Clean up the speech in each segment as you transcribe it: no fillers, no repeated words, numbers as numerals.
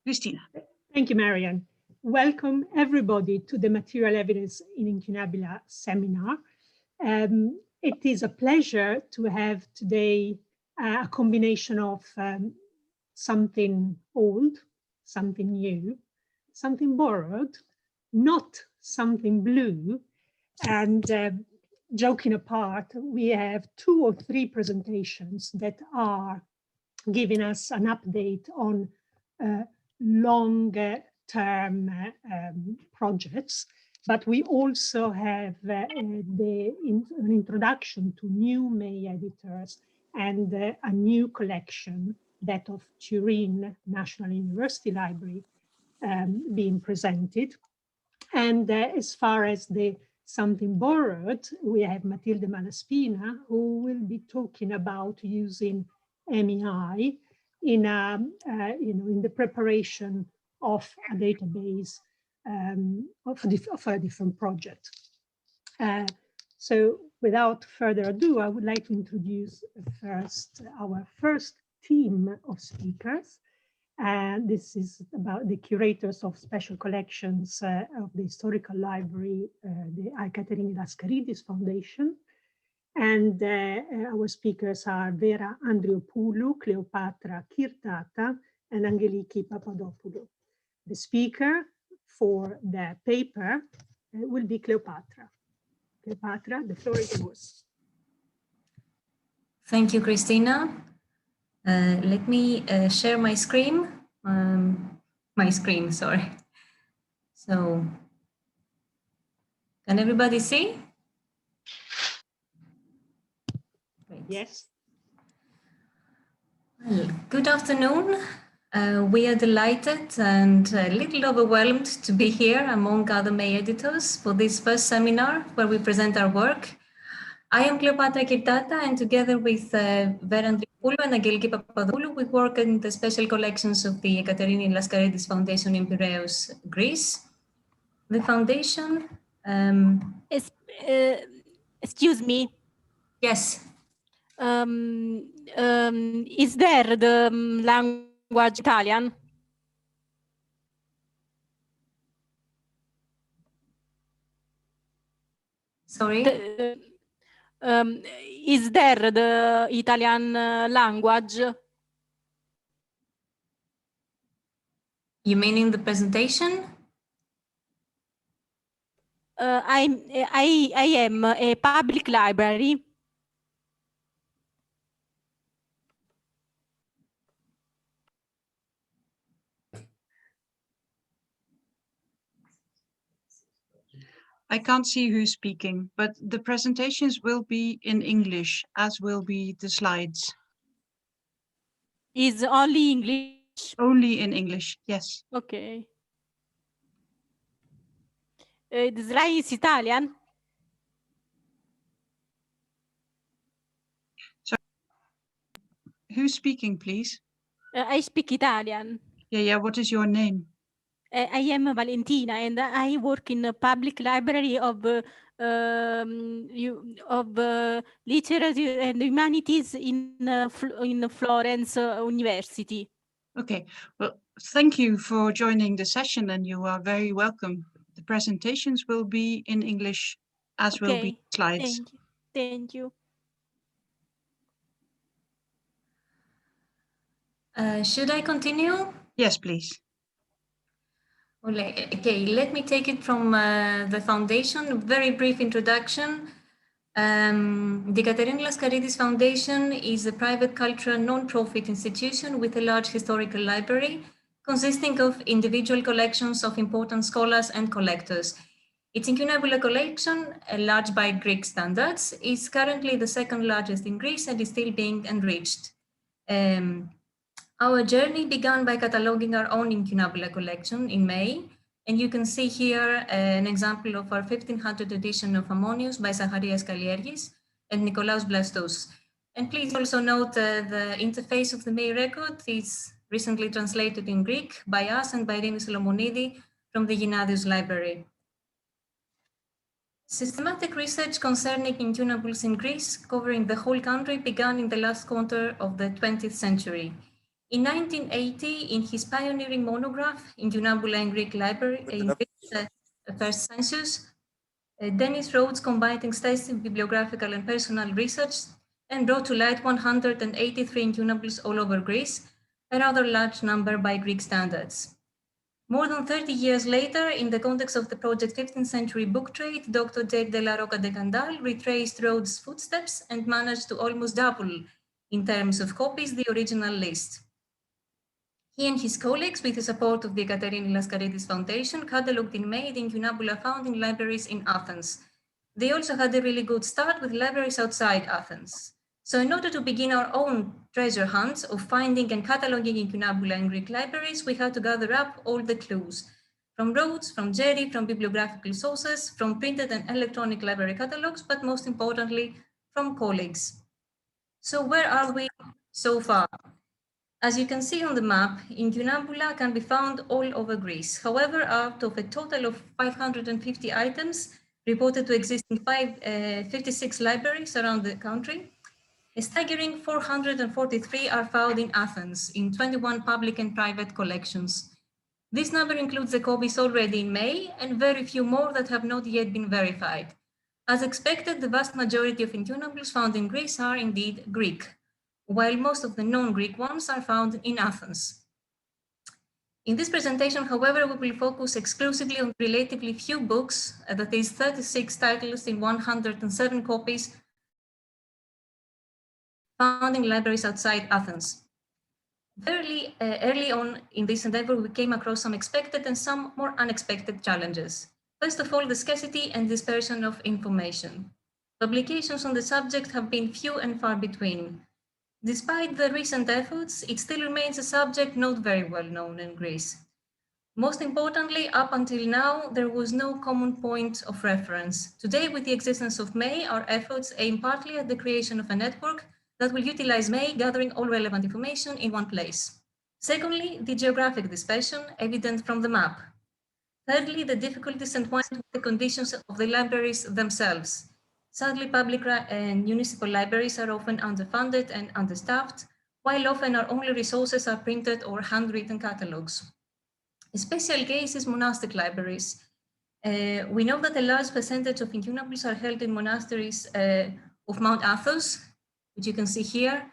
Cristina. Thank you, Marianne. Welcome everybody to the Material Evidence in Incunabula seminar. It is a pleasure to have today a combination of something old, something new, something borrowed, not something blue, and joking apart, we have 2 or 3 presentations that are giving us an update on longer term projects, but we also have an introduction to new May editors and a new collection, that of Turin National University Library, being presented. And as far as the something borrowed, we have Matilde Malaspina, who will be talking about using MEI in the preparation of a database of a different project. So without further ado, I would like to introduce first our first team of speakers. And this is about the curators of special collections of the Historical Library, the Ekaterini Laskaridis Foundation. And our speakers are Vera Andriopoulou, Cleopatra Kirtata, and Angeliki Papadopoulou. The speaker for the paper will be Cleopatra. Cleopatra, the floor is yours. Thank you, Cristina. Let me share my screen. Sorry. So, can everybody see? Great. Yes. Well, good afternoon. We are delighted and a little overwhelmed to be here among other May editors for this first seminar where we present our work. I am Cleopatra Kirtata, and together with Vera Andriopoulou and Angeliki Papadopoulou, we work in the special collections of the Ekaterini Laskaridis Foundation in Piraeus, Greece. The foundation... excuse me. Yes. Is there the language Italian? Sorry? Is there the Italian language? You mean in the presentation? I am a public library. I can't see who's speaking, but the presentations will be in English, as will be the slides. Is only English? Only in English, yes. Okay. The slide is Italian? So, who's speaking, please? I speak Italian. Yeah, what is your name? I am Valentina, and I work in a public library of literature and humanities in Florence University. Okay, well, thank you for joining the session, and you are very welcome. The presentations will be in English, as will be slides. Thank you. Thank you. Should I continue? Yes, please. Okay, let me take it from the foundation. Very brief introduction. The Ekaterini Laskaridis Foundation is a private cultural non-profit institution with a large historical library consisting of individual collections of important scholars and collectors. Its Incunabula collection, large by Greek standards, is currently the second largest in Greece and is still being enriched. Our journey began by cataloging our own Incunabula collection in May, and you can see here an example of our 1500 edition of Ammonius by Zacharias Kalliergis and Nikolaos Blastos. And please also note the interface of the May record is recently translated in Greek by us and by Rini Solomonidi from the Gennadios Library. Systematic research concerning incunables in Greece, covering the whole country, began in the last quarter of the 20th century. In 1980, in his pioneering monograph, Incunabula in Greek Library, in Greece, First Census, Dennis Rhodes combined extensive bibliographical and personal research and brought to light 183 incunables all over Greece, a rather large number by Greek standards. More than 30 years later, in the context of the project 15th Century Book Trade, Dr. Jake de la Roca de Candal retraced Rhodes' footsteps and managed to almost double, in terms of copies, the original list. He and his colleagues, with the support of the Ekaterini Laskaridis Foundation, catalogued in May the Incunabula found in libraries in Athens. They also had a really good start with libraries outside Athens. So in order to begin our own treasure hunt of finding and cataloging Incunabula in Greek libraries, we had to gather up all the clues from Rhodes, from Jerry, from bibliographical sources, from printed and electronic library catalogs, but most importantly, from colleagues. So where are we so far? As you can see on the map, Incunabula can be found all over Greece. However, out of a total of 550 items reported to exist in 56 libraries around the country, a staggering 443 are found in Athens in 21 public and private collections. This number includes the copies already in May and very few more that have not yet been verified. As expected, the vast majority of incunables found in Greece are indeed Greek, while most of the non-Greek ones are found in Athens. In this presentation, however, we will focus exclusively on relatively few books, that is 36 titles in 107 copies found in libraries outside Athens. Early on in this endeavor, we came across some expected and some more unexpected challenges. First of all, the scarcity and dispersion of information. Publications on the subject have been few and far between. Despite the recent efforts, it still remains a subject not very well known in Greece. Most importantly, up until now, there was no common point of reference. Today, with the existence of May, our efforts aim partly at the creation of a network that will utilize May, gathering all relevant information in one place. Secondly, the geographic dispersion, evident from the map. Thirdly, the difficulties entwined with the conditions of the libraries themselves. Sadly, public and municipal libraries are often underfunded and understaffed, while often our only resources are printed or handwritten catalogs. A special case is monastic libraries. We know that a large percentage of incunables are held in monasteries of Mount Athos, which you can see here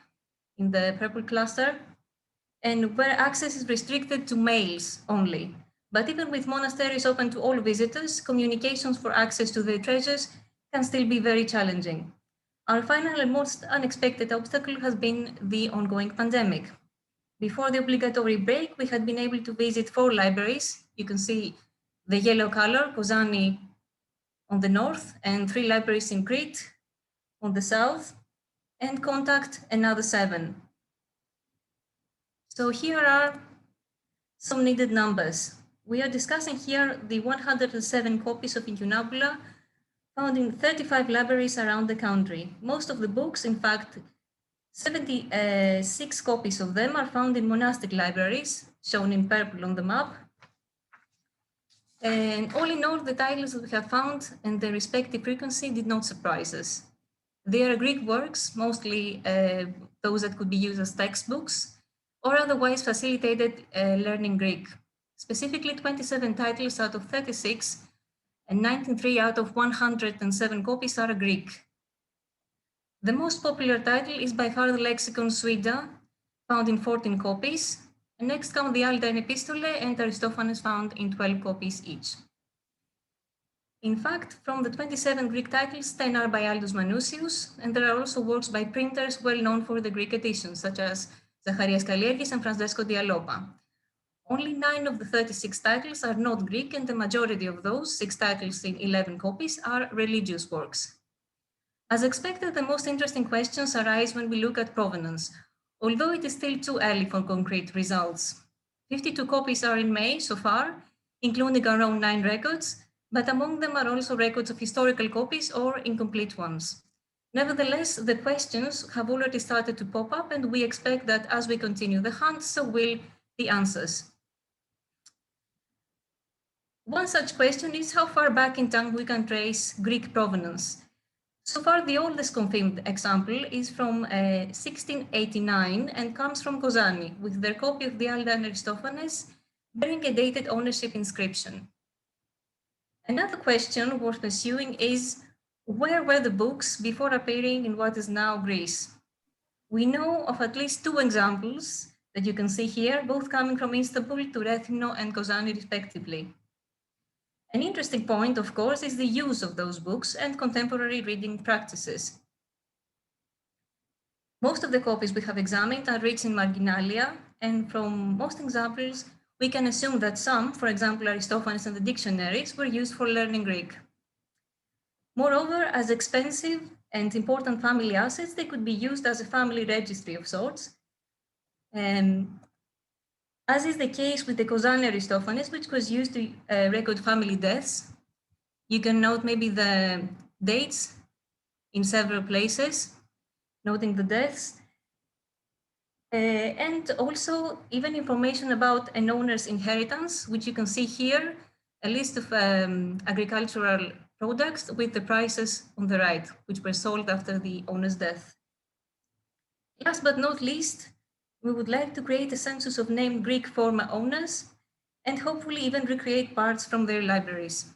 in the purple cluster, and where access is restricted to males only. But even with monasteries open to all visitors, communications for access to their treasures can still be very challenging. Our final and most unexpected obstacle has been the ongoing pandemic. Before the obligatory break, we had been able to visit 4 libraries. You can see the yellow color, Kozani on the north, and 3 libraries in Crete on the south, and contact another 7. So here are some needed numbers. We are discussing here the 107 copies of Incunabula found in 35 libraries around the country. Most of the books, in fact, 76 copies of them are found in monastic libraries, shown in purple on the map. And all in all, the titles that we have found and their respective frequency did not surprise us. They are Greek works, mostly those that could be used as textbooks, or otherwise facilitated learning Greek. Specifically, 27 titles out of 36 and 93 out of 107 copies are Greek. The most popular title is by far the Lexicon Suida, found in 14 copies. And next come the Alda and Epistole and Aristophanes, found in 12 copies each. In fact, from the 27 Greek titles, 10 are by Aldous Manousius, and there are also works by printers well known for the Greek editions, such as Zacharias Kalliergis and Francesco Dialopa. Only 9 of the 36 titles are not Greek, and the majority of those, 6 titles in 11 copies, are religious works. As expected, the most interesting questions arise when we look at provenance, although it is still too early for concrete results. 52 copies are in May so far, including our own 9 records, but among them are also records of historical copies or incomplete ones. Nevertheless, the questions have already started to pop up, and we expect that as we continue the hunt, so will the answers. One such question is how far back in time we can trace Greek provenance. So far, the oldest confirmed example is from 1689 and comes from Kozani with their copy of the Aldan Aristophanes bearing a dated ownership inscription. Another question worth pursuing is, where were the books before appearing in what is now Greece? We know of at least 2 examples that you can see here, both coming from Istanbul to Rethymno and Kozani respectively. An interesting point, of course, is the use of those books and contemporary reading practices. Most of the copies we have examined are rich in marginalia, and from most examples, we can assume that some, for example, Aristophanes and the dictionaries, were used for learning Greek. Moreover, as expensive and important family assets, they could be used as a family registry of sorts, as is the case with the Kozani Aristophanes, which was used to record family deaths. You can note maybe the dates in several places, noting the deaths, and also even information about an owner's inheritance, which you can see here, a list of agricultural products with the prices on the right, which were sold after the owner's death. Last but not least, we would like to create a census of named Greek former owners and hopefully even recreate parts from their libraries.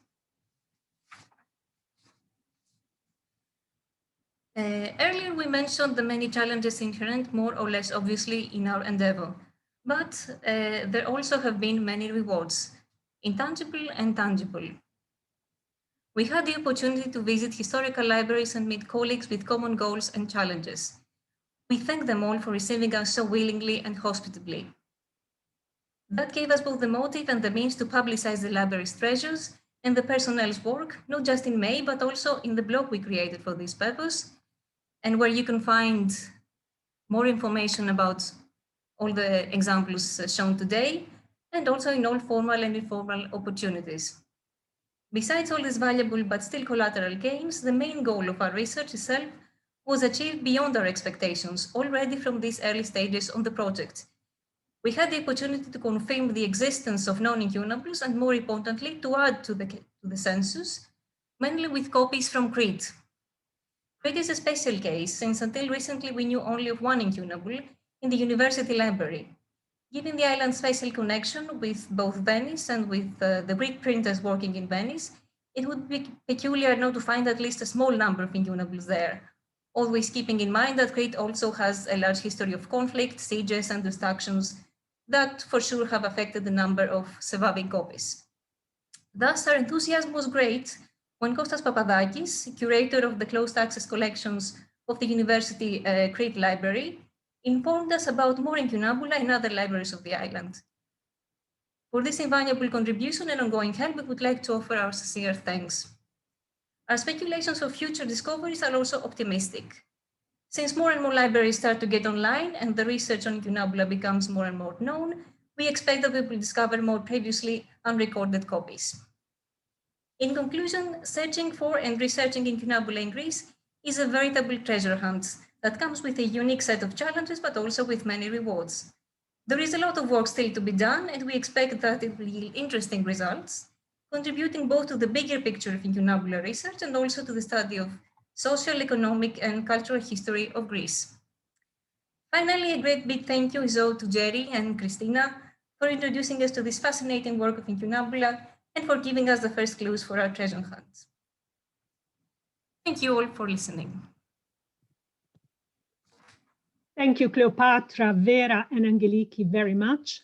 Earlier, we mentioned the many challenges inherent, more or less obviously, in our endeavor. But there also have been many rewards, intangible and tangible. We had the opportunity to visit historical libraries and meet colleagues with common goals and challenges. We thank them all for receiving us so willingly and hospitably. That gave us both the motive and the means to publicize the library's treasures and the personnel's work, not just in May, but also in the blog we created for this purpose, and where you can find more information about all the examples shown today, and also in all formal and informal opportunities. Besides all these valuable but still collateral gains, the main goal of our research itself was achieved beyond our expectations already from these early stages on the project. We had the opportunity to confirm the existence of known incunables and, more importantly, to add to the census, mainly with copies from Crete. Crete is a special case, since until recently we knew only of one incunable in the university library. Given the island's special connection with both Venice and with the Greek printers working in Venice, it would be peculiar not to find at least a small number of incunables there, always keeping in mind that Crete also has a large history of conflict, sieges, and destructions that for sure have affected the number of surviving copies. Thus, our enthusiasm was great when Kostas Papadakis, curator of the closed access collections of the University Crete Library, informed us about more incunabula in other libraries of the island. For this invaluable contribution and ongoing help, we would like to offer our sincere thanks. Our speculations of future discoveries are also optimistic. Since more and more libraries start to get online and the research on incunabula becomes more and more known, we expect that we will discover more previously unrecorded copies. In conclusion, searching for and researching incunabula in Greece is a veritable treasure hunt that comes with a unique set of challenges, but also with many rewards. There is a lot of work still to be done, and we expect that it will yield interesting results, contributing both to the bigger picture of incunabula research and also to the study of social, economic, and cultural history of Greece. Finally, a great big thank you is owed to Jerry and Cristina for introducing us to this fascinating work of incunabula and for giving us the first clues for our treasure hunt. Thank you all for listening. Thank you, Cleopatra, Vera, and Angeliki very much.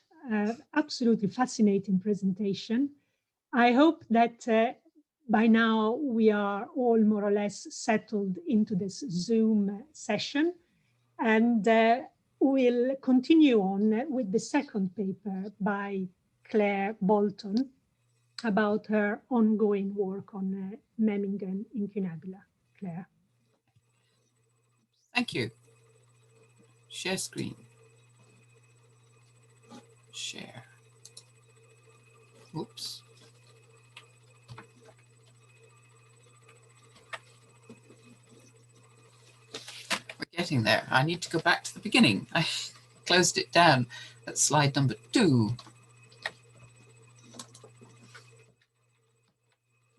Absolutely fascinating presentation. I hope that by now we are all more or less settled into this Zoom session, and we'll continue on with the second paper by Claire Bolton about her ongoing work on Memmingen incunabula. Claire. Thank you. Share screen. Share. Oops. We're getting there. I need to go back to the beginning. I closed it down at slide number 2.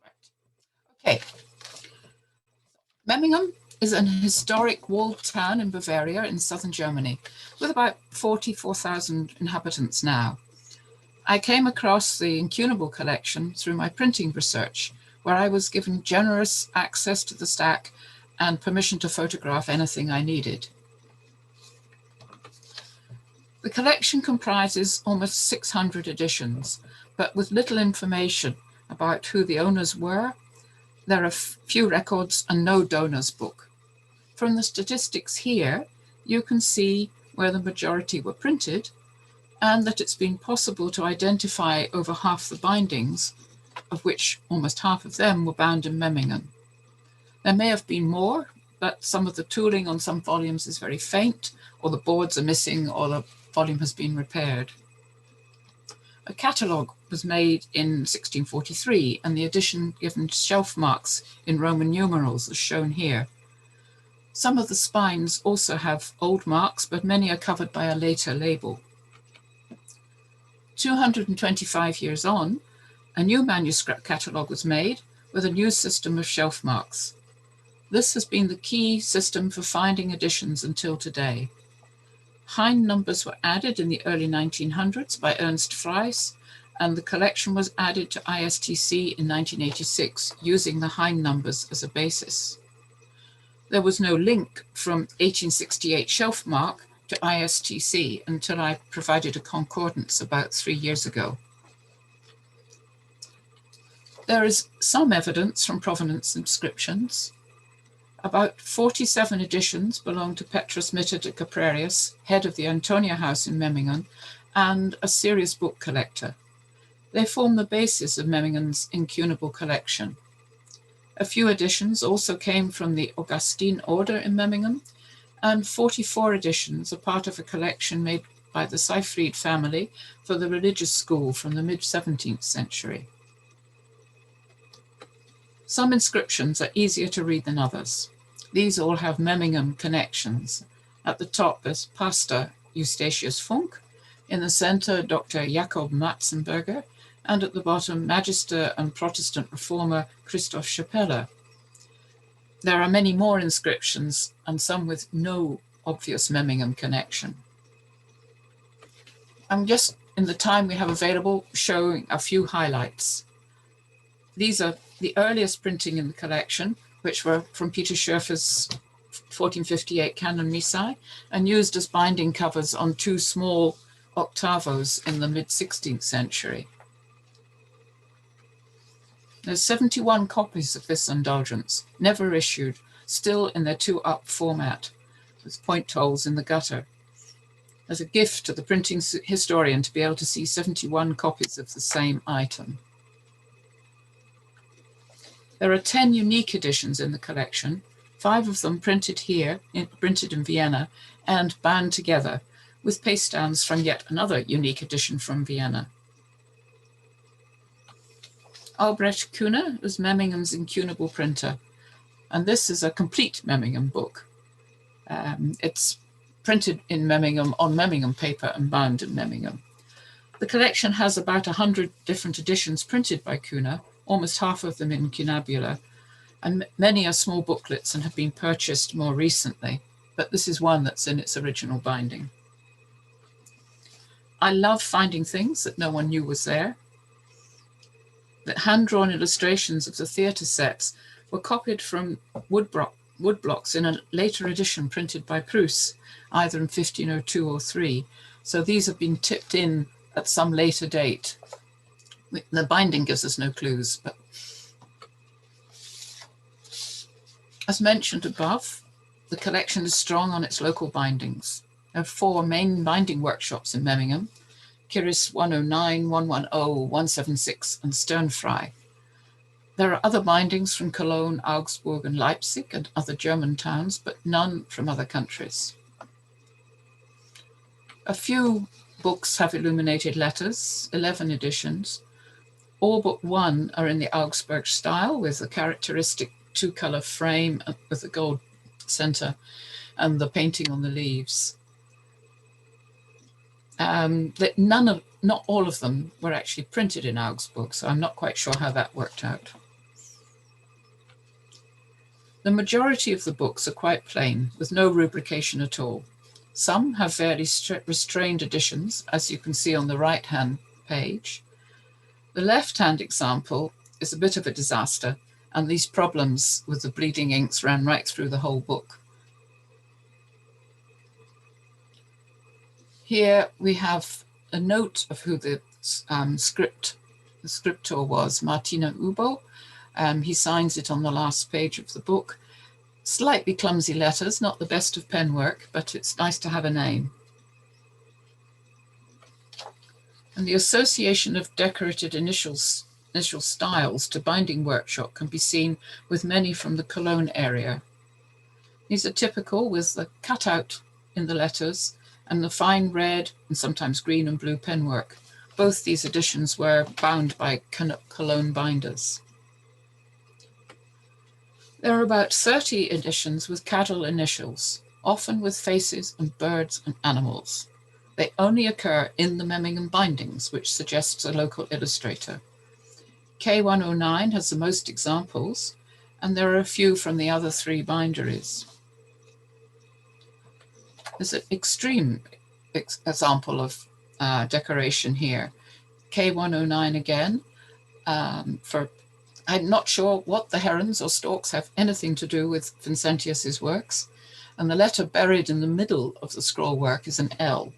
Right. Okay. Memmingen is an historic walled town in Bavaria in southern Germany with about 44,000 inhabitants now. I came across the Incunabula collection through my printing research, where I was given generous access to the stack and permission to photograph anything I needed. The collection comprises almost 600 editions, but with little information about who the owners were. There are few records and no donors book. From the statistics here, you can see where the majority were printed and that it's been possible to identify over half the bindings, of which almost half of them were bound in Memmingen. There may have been more, but some of the tooling on some volumes is very faint, or the boards are missing, or the volume has been repaired. A catalogue was made in 1643, and the edition given shelf marks in Roman numerals as shown here. Some of the spines also have old marks, but many are covered by a later label. 225 years on, a new manuscript catalogue was made with a new system of shelf marks. This has been the key system for finding editions until today. Hein numbers were added in the early 1900s by Ernst Fries, and the collection was added to ISTC in 1986 using the Hein numbers as a basis. There was no link from 1868 shelf mark to ISTC until I provided a concordance about 3 years ago. There is some evidence from provenance inscriptions. About 47 editions belong to Petrus Mitter de Caprarius, head of the Antonia House in Memmingen, and a serious book collector. They form the basis of Memmingen's Incunabula collection. A few editions also came from the Augustine order in Memmingen, and 44 editions are part of a collection made by the Seyfried family for the religious school from the mid-17th century. Some inscriptions are easier to read than others. These all have Memmingen connections. At the top is Pastor Eustachius Funk, in the center Dr. Jakob Matzenberger, and at the bottom Magister and Protestant Reformer Christoph Schapelle. There are many more inscriptions and some with no obvious Memmingen connection. I'm just, in the time we have available, showing a few highlights. These are the earliest printing in the collection, which were from Peter Schoeffer's 1458 Canon Missae and used as binding covers on two small octavos in the mid-16th century. There's 71 copies of this indulgence, never issued, still in their 2-up format, with point holes in the gutter. As a gift to the printing historian to be able to see 71 copies of the same item. There are 10 unique editions in the collection, 5 of them printed here, printed in Vienna, and bound together, with paste downs from yet another unique edition from Vienna. Albrecht Kühne was Memmingen's Incunabula printer, and this is a complete Memmingen book. It's printed in Memmingen on Memmingen paper and bound in Memmingen. The collection has about 100 different editions printed by Kühne, almost half of them in Incunabula, and many are small booklets and have been purchased more recently, but this is one that's in its original binding. I love finding things that no one knew was there. The hand-drawn illustrations of the theatre sets were copied from wood blocks in a later edition printed by Pruss, either in 1502 or 3. So these have been tipped in at some later date. The binding gives us no clues, but as mentioned above, the collection is strong on its local bindings. There are 4 main binding workshops in Memmingen: Kiris 109, 110, 176, and Sternfrei. There are other bindings from Cologne, Augsburg, and Leipzig, and other German towns, but none from other countries. A few books have illuminated letters, 11 editions. All but 1 are in the Augsburg style, with the characteristic 2-color frame with the gold center and the painting on the leaves. Not all of them were actually printed in Augsburg, so I'm not quite sure how that worked out. The majority of the books are quite plain, with no rubrication at all. Some have fairly restrained editions, as you can see on the right-hand page. The left-hand example is a bit of a disaster, and these problems with the bleeding inks ran right through the whole book. Here we have a note of who the scriptor was, Martina Ubo. He signs it on the last page of the book. Slightly clumsy letters, not the best of pen work, but it's nice to have a name. And the association of decorated initial styles to binding workshop can be seen with many from the Cologne area. These are typical, with the cutout in the letters and the fine red and sometimes green and blue penwork. Both these editions were bound by Cologne binders. There are about 30 editions with Cadel initials, often with faces and birds and animals. They only occur in the Memmingen bindings, which suggests a local illustrator. K109 has the most examples, and there are a few from the other three binderies. There's an extreme example of decoration here. K109 again, I'm not sure what the herons or storks have anything to do with Vincentius's works, and the letter buried in the middle of the scroll work is an L.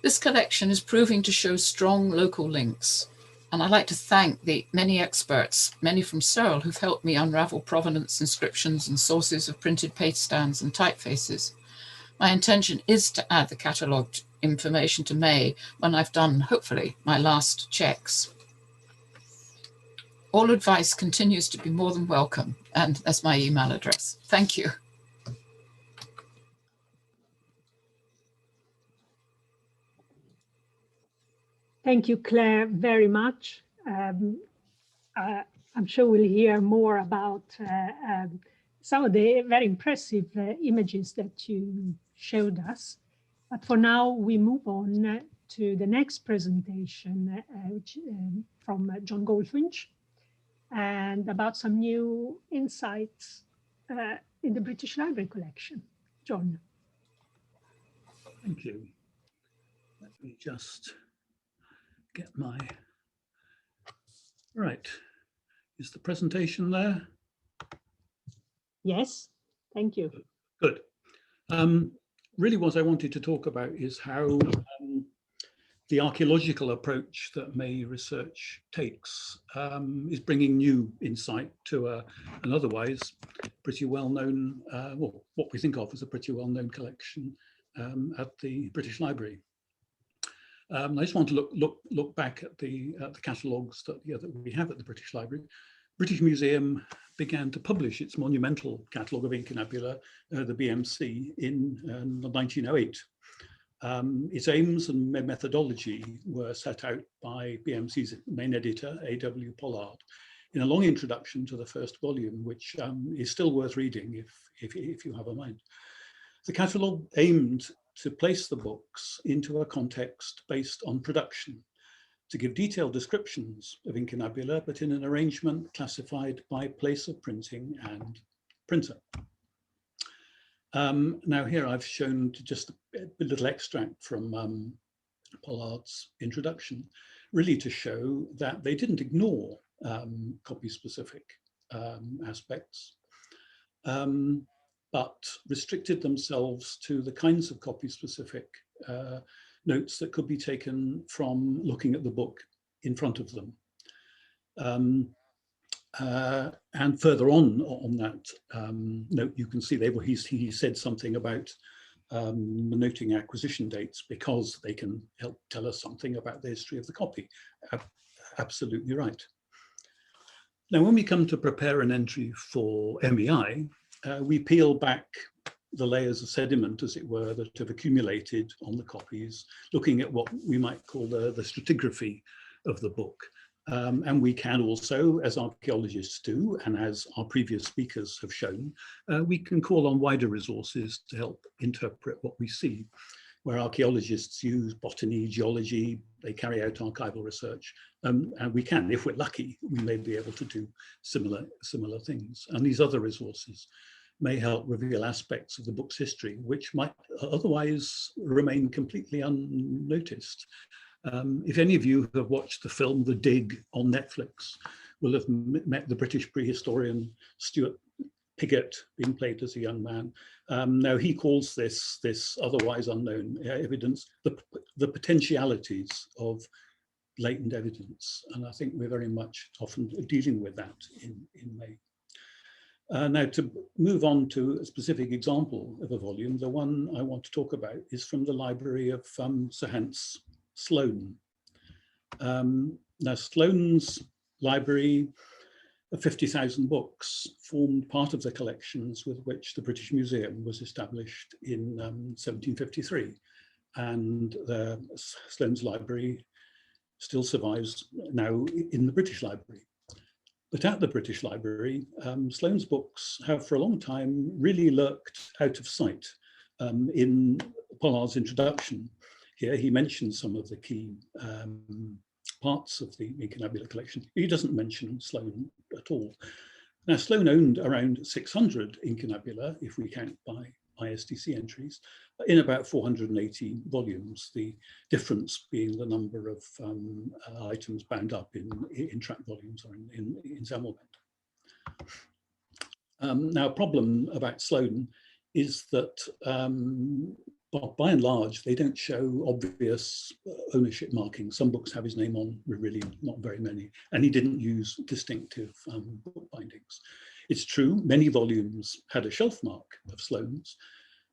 This collection is proving to show strong local links, and I'd like to thank the many experts, many from CERL, who've helped me unravel provenance, inscriptions, and sources of printed page stands and typefaces. My intention is to add the catalogued information to May when I've done, hopefully, my last checks. All advice continues to be more than welcome, and that's my email address. Thank you. Thank you, Claire, very much. I'm sure we'll hear more about some of the very impressive images that you showed us. But for now, we move on to the next presentation, which from John Goldfinch, and about some new insights in the British Library collection. John. Thank you. Let me just get my, right. Is the presentation there? Yes, thank you. Good. Really what I wanted to talk about is how the archaeological approach that May research takes is bringing new insight to an otherwise pretty well-known, well, what we think of as a pretty well-known collection at the British Library. I just want to look back at the catalogues that we have at the British Library. British Museum began to publish its monumental catalogue of Incunabula, the BMC, in 1908. Its aims and methodology were set out by BMC's main editor, A.W. Pollard, in a long introduction to the first volume, which is still worth reading if you have a mind. The catalogue aimed to place the books into a context based on production, to give detailed descriptions of Incunabula, but in an arrangement classified by place of printing and printer. Now here I've shown just a little extract from Pollard's introduction, really to show that they didn't ignore copy-specific aspects, but restricted themselves to the kinds of copy-specific notes that could be taken from looking at the book in front of them. And further on that note, you can see he said something about noting acquisition dates because they can help tell us something about the history of the copy. Absolutely right. Now, when we come to prepare an entry for MEI, we peel back the layers of sediment, as it were, that have accumulated on the copies, looking at what we might call the stratigraphy of the book. And we can also, as archaeologists do, and as our previous speakers have shown, we can call on wider resources to help interpret what we see. where archaeologists use botany, geology, they carry out archival research, and we can, if we're lucky, we may be able to do similar things. And these other resources may help reveal aspects of the book's history, which might otherwise remain completely unnoticed. If any of you have watched the film The Dig on Netflix, will have met the British prehistorian Stuart Piggott, being played as a young man. Now he calls this otherwise unknown evidence the potentialities of latent evidence, and I think we're very much often dealing with that in May. Now, to move on to a specific example of a volume, the one I want to talk about is from the library of Sir Hans Sloane. Now, Sloane's library of 50,000 books formed part of the collections with which the British Museum was established in 1753. And Sloane's library still survives now in the British Library. But at the British Library, Sloane's books have for a long time really lurked out of sight. In Pollard's introduction here, he mentions some of the key parts of the Incunabula collection. He doesn't mention Sloane at all. Now, Sloane owned around 600 Incunabula, if we count by ISDC entries, in about 480 volumes, the difference being the number of items bound up in tract volumes or in Sammelband. Now, a problem about Sloane is that by and large, they don't show obvious ownership markings. Some books have his name on, really not very many, and he didn't use distinctive book bindings. It's true, many volumes had a shelf mark of Sloane's,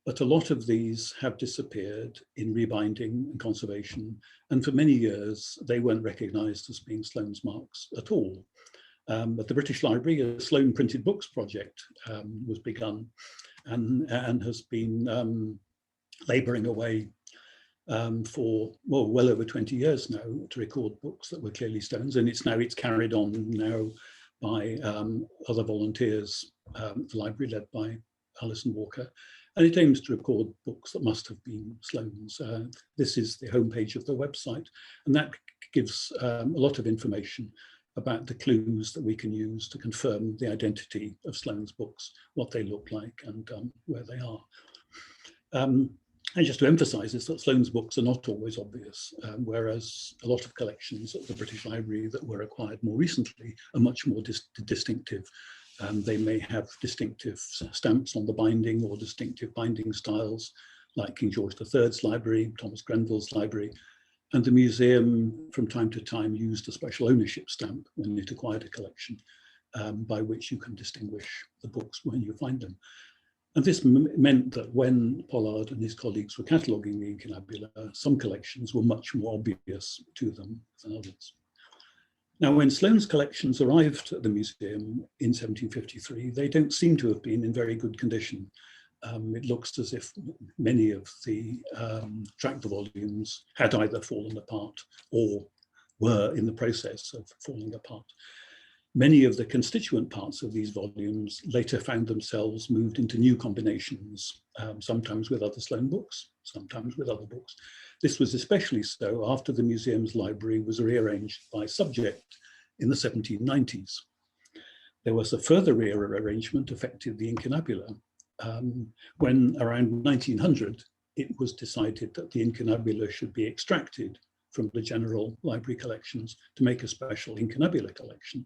but a lot of these have disappeared in rebinding and conservation, and for many years, they weren't recognized as being Sloane's marks at all. At the British Library, a Sloane Printed Books project was begun and has been laboring away for well over 20 years now to record books that were clearly Sloane's, and it's carried on now by other volunteers, the library led by Alison Walker, and it aims to record books that must have been Sloane's. This is the homepage of the website, and that gives a lot of information about the clues that we can use to confirm the identity of Sloane's books, what they look like, and where they are. And just to emphasize this, that Sloane's books are not always obvious, whereas a lot of collections at the British Library that were acquired more recently are much more distinctive. They may have distinctive stamps on the binding or distinctive binding styles, like King George III's library, Thomas Grenville's library, and the museum from time to time used a special ownership stamp when it acquired a collection, by which you can distinguish the books when you find them. And this meant that when Pollard and his colleagues were cataloguing the Incunabula, some collections were much more obvious to them than others. Now, when Sloane's collections arrived at the museum in 1753, they don't seem to have been in very good condition. It looks as if many of the tract volumes had either fallen apart or were in the process of falling apart. Many of the constituent parts of these volumes later found themselves moved into new combinations, sometimes with other Sloane books, sometimes with other books. This was especially so after the museum's library was rearranged by subject in the 1790s. There was a further rearrangement affected the Incunabula, when around 1900, it was decided that the Incunabula should be extracted from the general library collections to make a special Incunabula collection,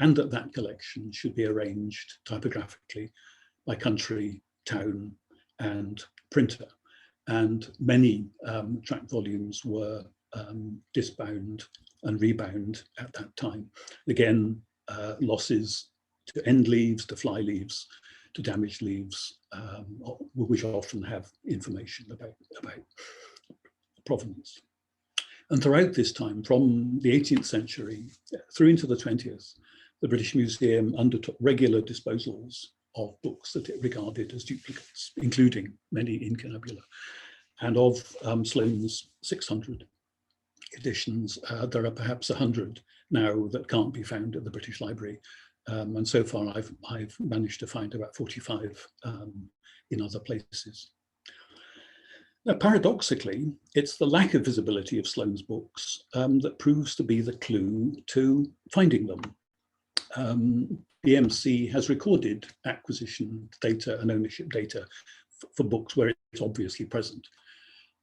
and that collection should be arranged typographically by country, town, and printer. And many tract volumes were disbound and rebound at that time. Again, losses to end leaves, to fly leaves, to damaged leaves, which often have information about provenance. And throughout this time, from the 18th century through into the 20th, the British Museum undertook regular disposals of books that it regarded as duplicates, including many Incunabula. And of Sloane's 600 editions, there are perhaps 100 now that can't be found at the British Library. And so far, I've managed to find about 45 in other places. Now, paradoxically, it's the lack of visibility of Sloane's books that proves to be the clue to finding them. BMC has recorded acquisition data and ownership data for books where it's obviously present.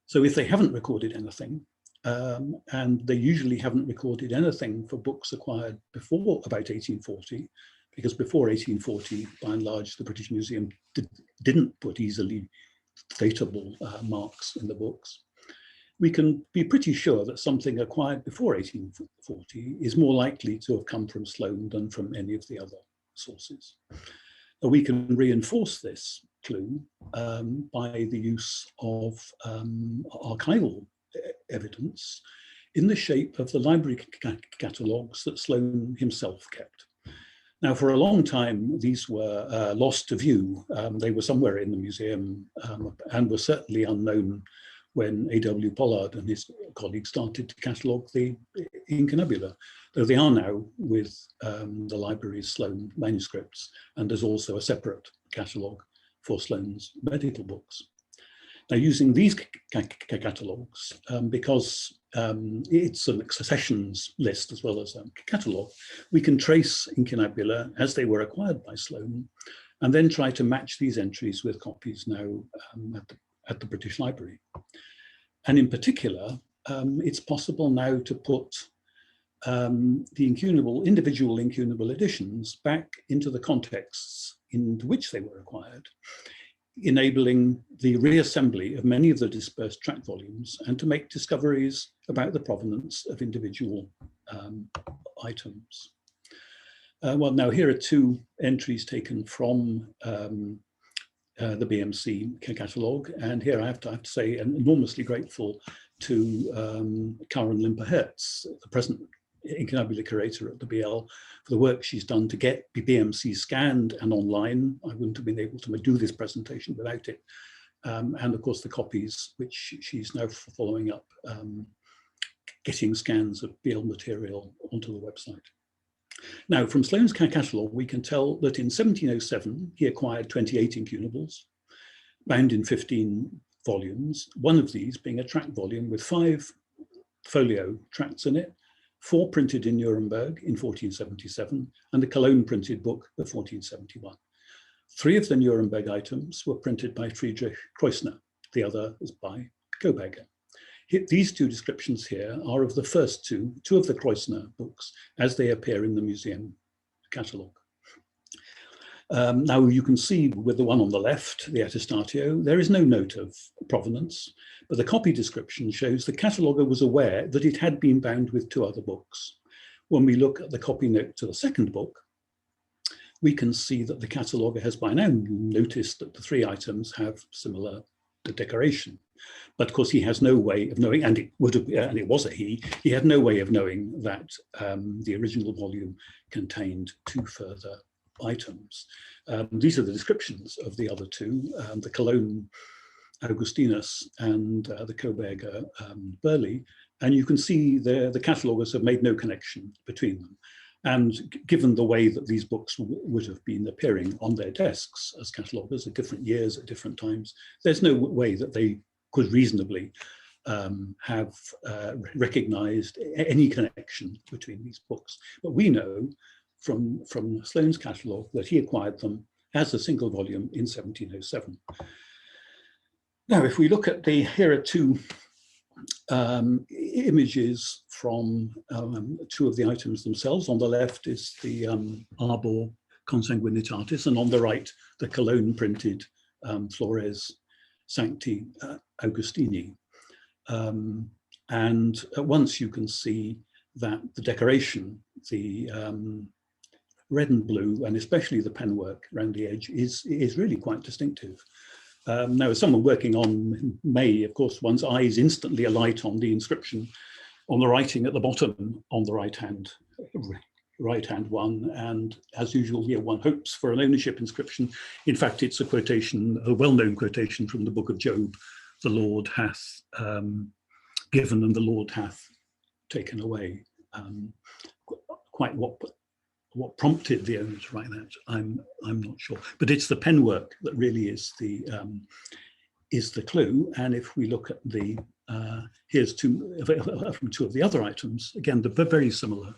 So if they haven't recorded anything, and they usually haven't recorded anything for books acquired before about 1840, because before 1840, by and large, the British Museum didn't put easily datable marks in the books, we can be pretty sure that something acquired before 1840 is more likely to have come from Sloane than from any of the other sources. We can reinforce this clue by the use of archival evidence in the shape of the library catalogues that Sloane himself kept. Now, for a long time, these were lost to view. They were somewhere in the museum and were certainly unknown when A.W. Pollard and his colleagues started to catalogue the Incunabula, though they are now with the library's Sloane manuscripts, and there's also a separate catalogue for Sloane's medical books. Now, using these catalogues, because it's an accessions list as well as a catalogue, we can trace Incunabula as they were acquired by Sloane, and then try to match these entries with copies now at the British Library. And in particular, it's possible now to put the individual Incunabula editions back into the contexts into which they were acquired, enabling the reassembly of many of the dispersed tract volumes and to make discoveries about the provenance of individual items. Well, now here are two entries taken from the BMC catalogue, and here I have to say I'm enormously grateful to Karen Limper-Hertz, the present Incunabula curator at the BL, for the work she's done to get BMC scanned and online. I wouldn't have been able to do this presentation without it. And of course the copies, which she's now following up, getting scans of BL material onto the website. Now, from Sloane's catalogue, we can tell that in 1707, he acquired 28 incunables, bound in 15 volumes, one of these being a tract volume with 5 folio tracts in it, 4 printed in Nuremberg in 1477, and a Cologne printed book of 1471. 3 of the Nuremberg items were printed by Friedrich Kreuzner, the other was by Koberger. These two descriptions here are of the first two of the Kreuzner books as they appear in the museum catalogue. Now you can see with the one on the left, the Attestatio, there is no note of provenance, but the copy description shows the cataloguer was aware that it had been bound with 2 other books. When we look at the copy note to the second book, we can see that the cataloguer has by now noticed that the 3 items have similar decoration. But of course, he has no way of knowing, and it would have, and it was a he had no way of knowing that the original volume contained 2 further items. These are the descriptions of the other 2, the Cologne Augustinus and the Koberger Burley, and you can see the catalogers have made no connection between them. And given the way that these books would have been appearing on their desks as catalogers at different years, at different times, there's no way that they could reasonably have recognized any connection between these books. But we know from Sloane's catalogue that he acquired them as a single volume in 1707. Now, if we look at here are 2 images from 2 of the items themselves. On the left is the Arbor Consanguinitatis, and on the right, the Cologne printed Flores Sancti Augustini. And at once you can see that the decoration, the red and blue, and especially the penwork around the edge is really quite distinctive. Now, as someone working on May, of course, one's eyes instantly alight on the inscription, on the writing at the bottom on the right-hand one. And as usual, yeah, one hopes for an ownership inscription. In fact, it's a quotation, a well-known quotation from the book of Job, the Lord hath given and the Lord hath taken away. Quite what prompted the owner to write that, I'm not sure, but it's the penwork that really is the is the clue. And if we look at the, here's two of the other items, again, the very similar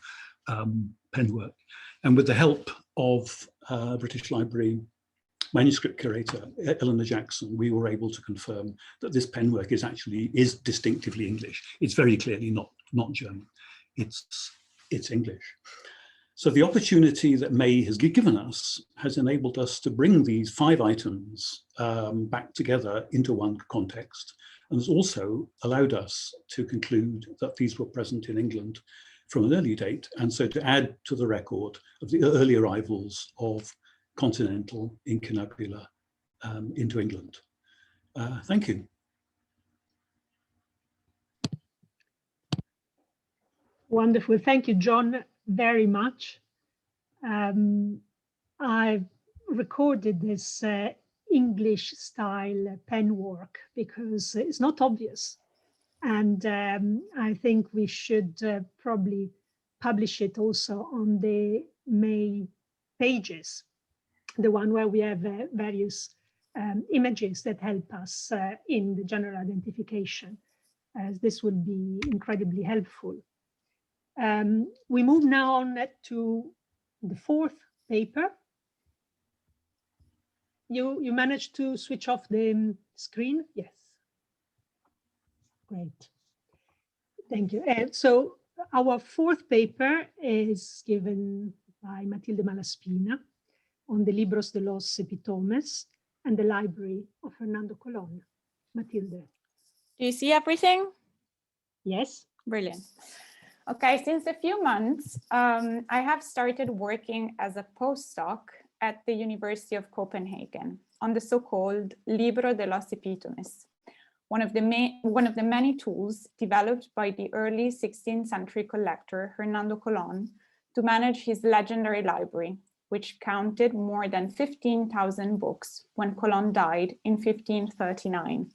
penwork. And with the help of British Library manuscript curator Eleanor Jackson, we were able to confirm that this penwork is distinctively English. It's very clearly not German. It's English. So the opportunity that May has given us has enabled us to bring these 5 items back together into one context, and has also allowed us to conclude that these were present in England from an early date, and so to add to the record of the early arrivals of continental Incunabula into England. Thank you. Wonderful. Thank you, John, very much. I've recorded this English style penwork because it's not obvious. And I think we should probably publish it also on the May pages, the one where we have various images that help us in the general identification, as this would be incredibly helpful. We move now on to the 4th paper. You managed to switch off the screen? Yes. Great. Thank you. So our 4th paper is given by Matilde Malaspina on the Libros de los Epitomes and the Library of Hernando Colón. Matilde. Do you see everything? Yes. Brilliant. Okay, since a few months, I have started working as a postdoc at the University of Copenhagen on the so-called Libro de los Epitomes, one of the many tools developed by the early 16th century collector Hernando Colón to manage his legendary library, which counted more than 15,000 books when Colón died in 1539.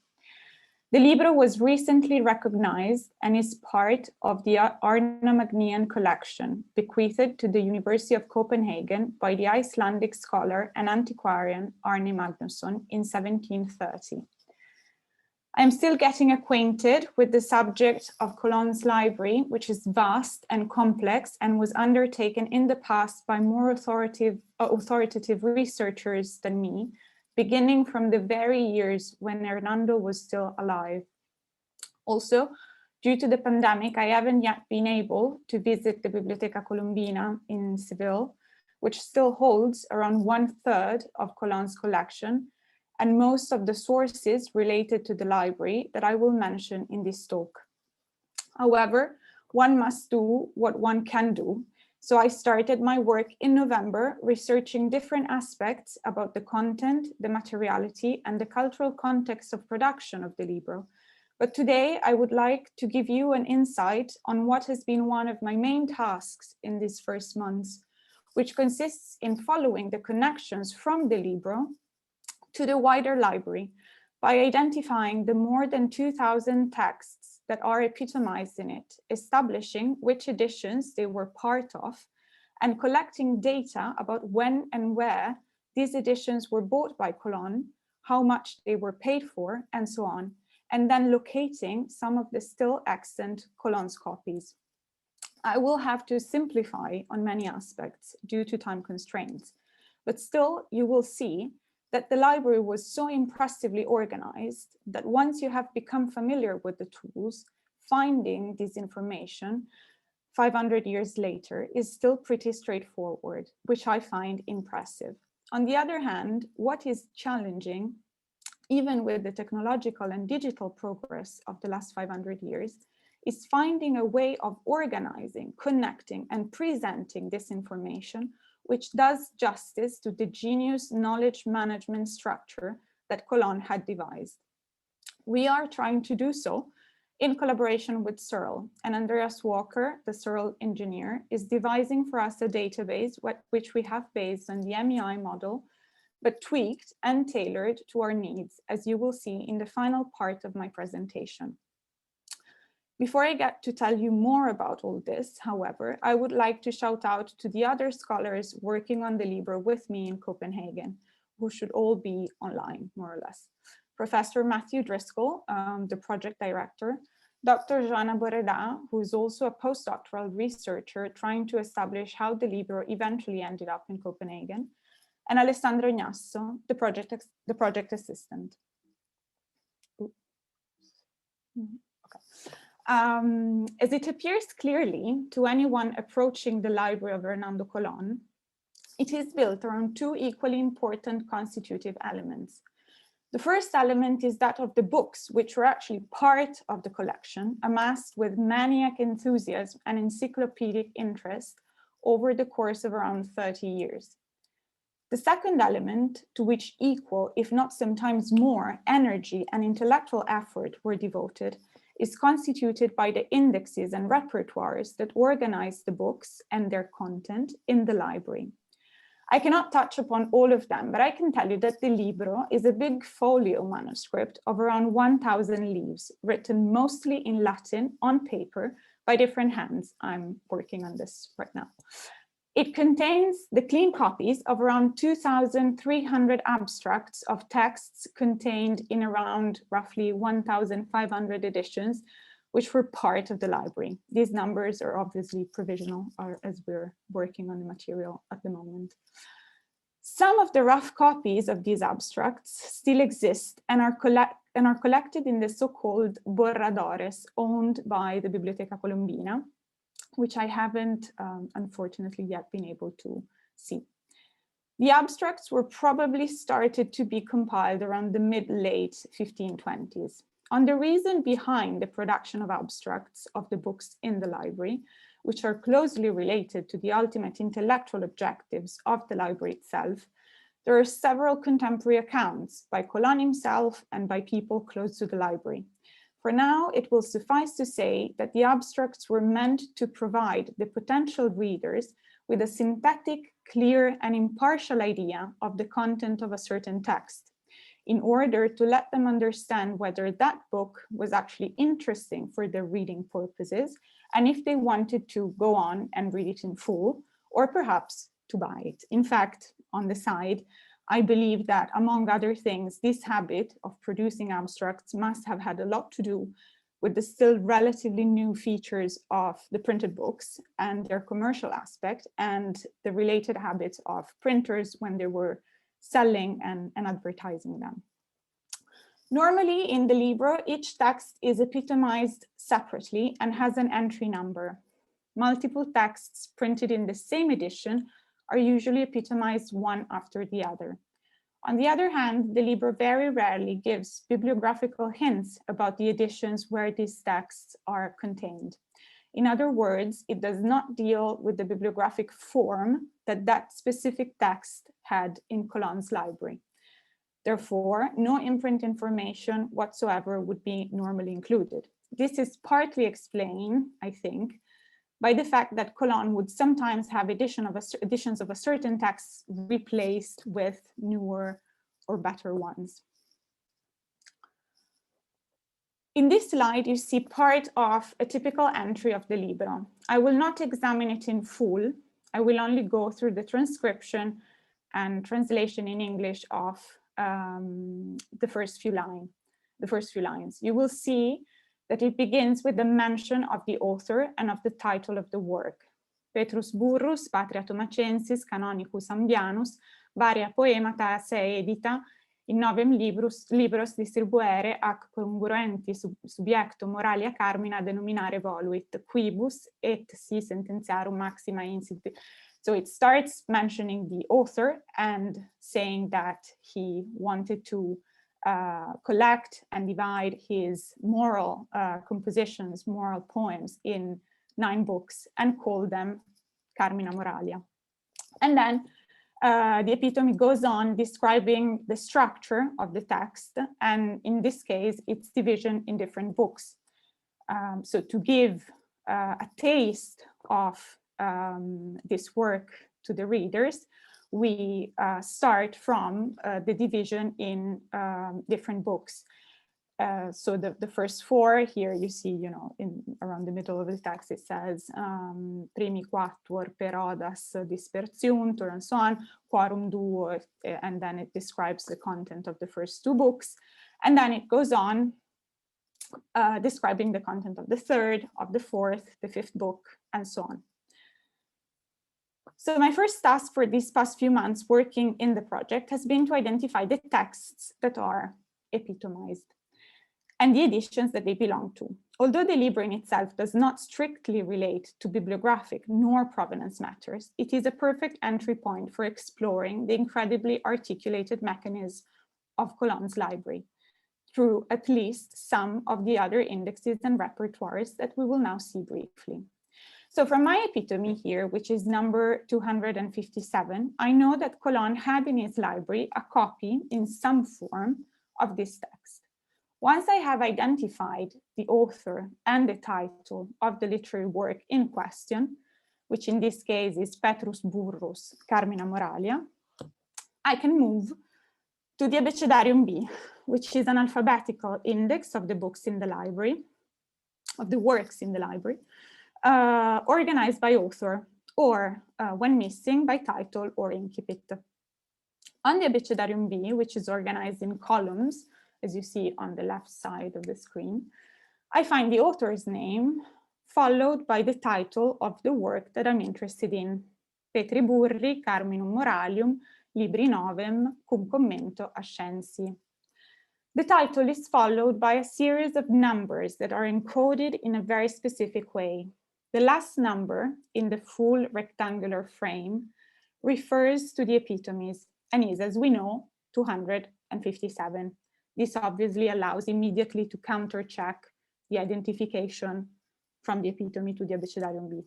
The Libro was recently recognized and is part of the Arna-Magnian collection bequeathed to the University of Copenhagen by the Icelandic scholar and antiquarian Arni Magnusson in 1730. I'm still getting acquainted with the subject of Colón's library, which is vast and complex and was undertaken in the past by more authoritative researchers than me, beginning from the very years when Hernando was still alive. Also, due to the pandemic, I haven't yet been able to visit the Biblioteca Colombina in Seville, which still holds around 1/3 of Colón's collection, and most of the sources related to the library that I will mention in this talk. However, one must do what one can do. So I started my work in November researching different aspects about the content, the materiality, and the cultural context of production of the Libro. But today I would like to give you an insight on what has been one of my main tasks in these first months, which consists in following the connections from the Libro to the wider library by identifying the more than 2,000 texts that are epitomized in it, establishing which editions they were part of, and collecting data about when and where these editions were bought by Colón, how much they were paid for, and so on, and then locating some of the still extant Colón's copies. I will have to simplify on many aspects due to time constraints, but still you will see that the library was so impressively organized that once you have become familiar with the tools, finding this information 500 years later is still pretty straightforward, which I find impressive. On the other hand, what is challenging, even with the technological and digital progress of the last 500 years, is finding a way of organizing, connecting, and presenting this information which does justice to the genius knowledge management structure that Colón had devised. We are trying to do so in collaboration with CERL, and Andreas Walker, the CERL engineer, is devising for us a database which we have based on the MEI model, but tweaked and tailored to our needs, as you will see in the final part of my presentation. Before I get to tell you more about all this, however, I would like to shout out to the other scholars working on the Libro with me in Copenhagen, who should all be online, more or less. Professor Matthew Driscoll, the project director, Dr. Joanna Borreda, who is also a postdoctoral researcher trying to establish how the Libro eventually ended up in Copenhagen, and Alessandro Ignasso, the project assistant. As it appears clearly to anyone approaching the library of Hernando Colón, it is built around two equally important constitutive elements. The first element is that of the books, which were actually part of the collection, amassed with maniac enthusiasm and encyclopedic interest over the course of around 30 years. The second element, to which equal, if not sometimes more, energy and intellectual effort were devoted, is constituted by the indexes and repertoires that organize the books and their content in the library. I cannot touch upon all of them, but I can tell you that the Libro is a big folio manuscript of around 1,000 leaves, written mostly in Latin on paper by different hands. I'm working on this right now. It contains the clean copies of around 2,300 abstracts of texts contained in around roughly 1,500 editions, which were part of the library. These numbers are obviously provisional as we're working on the material at the moment. Some of the rough copies of these abstracts still exist and are collected in the so-called borradores owned by the Biblioteca Colombina, which I haven't unfortunately yet been able to see. The abstracts were probably started to be compiled around the mid-late 1520s. On the reason behind the production of abstracts of the books in the library, which are closely related to the ultimate intellectual objectives of the library itself, there are several contemporary accounts by Colón himself and by people close to the library. For now, it will suffice to say that the abstracts were meant to provide the potential readers with a synthetic, clear, and impartial idea of the content of a certain text, in order to let them understand whether that book was actually interesting for their reading purposes, and if they wanted to go on and read it in full, or perhaps to buy it. In fact, on the side, I believe that, among other things, this habit of producing abstracts must have had a lot to do with the still relatively new features of the printed books and their commercial aspect, and the related habits of printers when they were selling and advertising them. Normally in the Libro, each text is epitomized separately and has an entry number. Multiple texts printed in the same edition are usually epitomized one after the other. On the other hand, the Libro very rarely gives bibliographical hints about the editions where these texts are contained. In other words, it does not deal with the bibliographic form that that specific text had in Colón's library. Therefore, no imprint information whatsoever would be normally included. This is partly explained, I think, by the fact that Colón would sometimes have editions of a certain text replaced with newer or better ones. In this slide, you see part of a typical entry of the Libro. I will not examine it in full. I will only go through the transcription and translation in English of the first few lines. You will see that it begins with the mention of the author and of the title of the work. Petrus Burrus, Patria Tomacensis, Canonicus Ambianus, varia poemata se edita, in novem libros distribuere ac congruenti subjecto moralia carmina denominare voluit, quibus et si sententiarum maxima insit. So it starts mentioning the author and saying that he wanted to collect and divide his moral compositions, moral poems in 9 books and call them Carmina Moralia. And then the epitome goes on describing the structure of the text, and in this case, its division in different books. So to give a taste of this work to the readers, we start from the division in different books. So the first 4 here you see, around the middle of the text, it says primi quattuor per odas dispersiuntur and so on, quarum duo, and then it describes the content of the first 2 books. And then it goes on describing the content of the third, of the fourth, the fifth book, and so on. So my first task for these past few months working in the project has been to identify the texts that are epitomized and the editions that they belong to. Although the Libro in itself does not strictly relate to bibliographic nor provenance matters, it is a perfect entry point for exploring the incredibly articulated mechanism of Colon's library through at least some of the other indexes and repertoires that we will now see briefly. So from my epitome here, which is number 257, I know that Colon had in his library a copy in some form of this text. Once I have identified the author and the title of the literary work in question, which in this case is Petrus Burrus Carmina Moralia, I can move to the Abecedarium B, which is an alphabetical index of the books in the library, of the works in the library, organized by author, or when missing, by title or incipit. On the Abecedarium B, which is organized in columns, as you see on the left side of the screen, I find the author's name followed by the title of the work that I'm interested in, Petri Burri, Carminum Moralium, Libri Novem, cum commento Ascensi. The title is followed by a series of numbers that are encoded in a very specific way. The last number in the full rectangular frame refers to the epitomes and is, as we know, 257. This obviously allows immediately to counter-check the identification from the epitome to the Abecedarium B.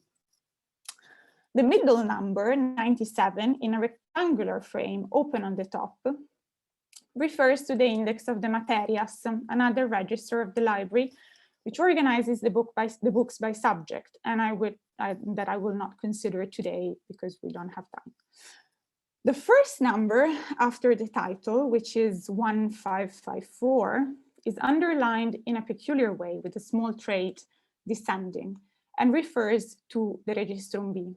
The middle number, 97, in a rectangular frame open on the top, refers to the index of the Materias, another register of the library, which organizes the books by subject, and that I will not consider today because we don't have time. The first number after the title, which is 1554, is underlined in a peculiar way with a small trait descending and refers to the Registrum B.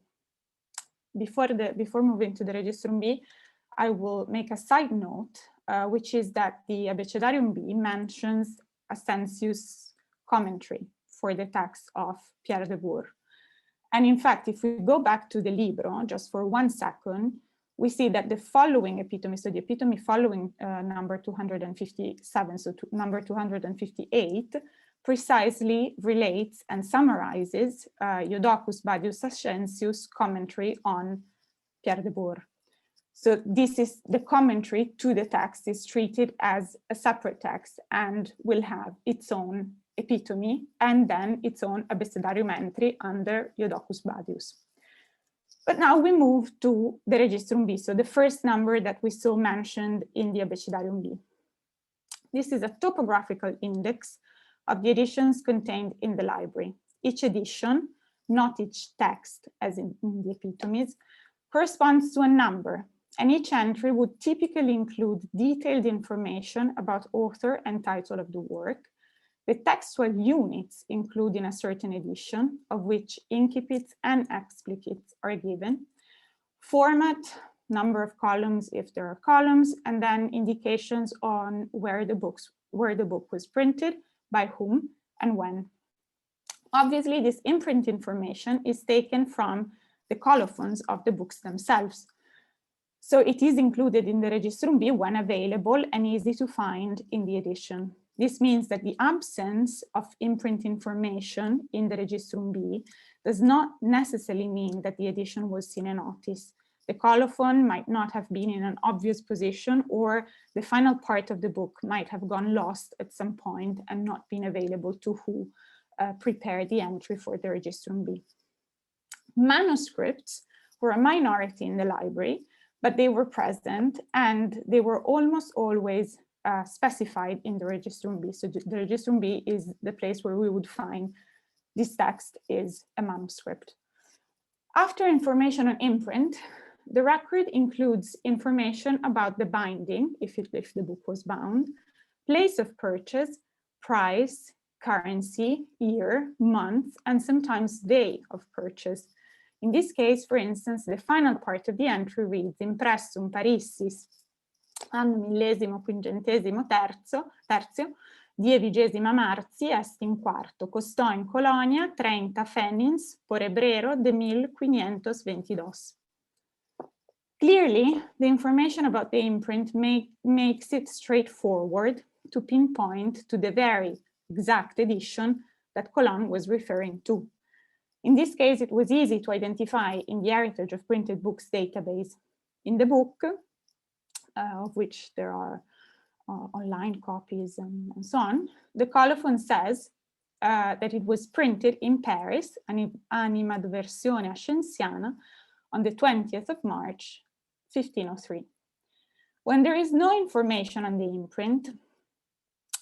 Before moving to the Registrum B, I will make a side note, which is that the Abecedarium B mentions Ascensius' commentary for the text of Pierre de Bourg. And in fact, if we go back to the Libro, just for 1 second, we see that the following epitome, so the epitome following number 257, so number 258, precisely relates and summarizes Iudocus Badius Ascensius' commentary on Pierre de Bourg. So this is the commentary to the text is treated as a separate text and will have its own epitome and then its own abecedarium entry under Iudocus Badius. But now we move to the Registrum B, so the first number that we saw mentioned in the Abecedarium B. This is a topographical index of the editions contained in the library. Each edition, not each text as in the epitomes, corresponds to a number, and each entry would typically include detailed information about author and title of the work. The textual units include in a certain edition, of which incipits and explicits are given, format, number of columns if there are columns, and then indications on where the book was printed, by whom, and when. Obviously, this imprint information is taken from the colophons of the books themselves. So it is included in the Registrum B when available and easy to find in the edition. This means that the absence of imprint information in the Registrum B does not necessarily mean that the edition was sine notis. The colophon might not have been in an obvious position, or the final part of the book might have gone lost at some point and not been available to who prepared the entry for the Registrum B. Manuscripts were a minority in the library, but they were present and they were almost always specified in the Registrum B. So the Registrum B is the place where we would find this text is a manuscript. After information on imprint, the record includes information about the binding, if the book was bound, place of purchase, price, currency, year, month, and sometimes day of purchase. In this case, for instance, the final part of the entry reads Impressum Parisis anno millesimo quingentesimo terzio, die 20 marzi est in quarto, costò in Colonia 30 pfennigs por hebrero de 1522. Clearly, the information about the imprint makes it straightforward to pinpoint to the very exact edition that Colon was referring to. In this case, it was easy to identify in the Heritage of Printed Books database. In the book, of which there are online copies and so on, the colophon says that it was printed in Paris, animadversione ascensiana, on the 20th of March, 1503. When there is no information on the imprint,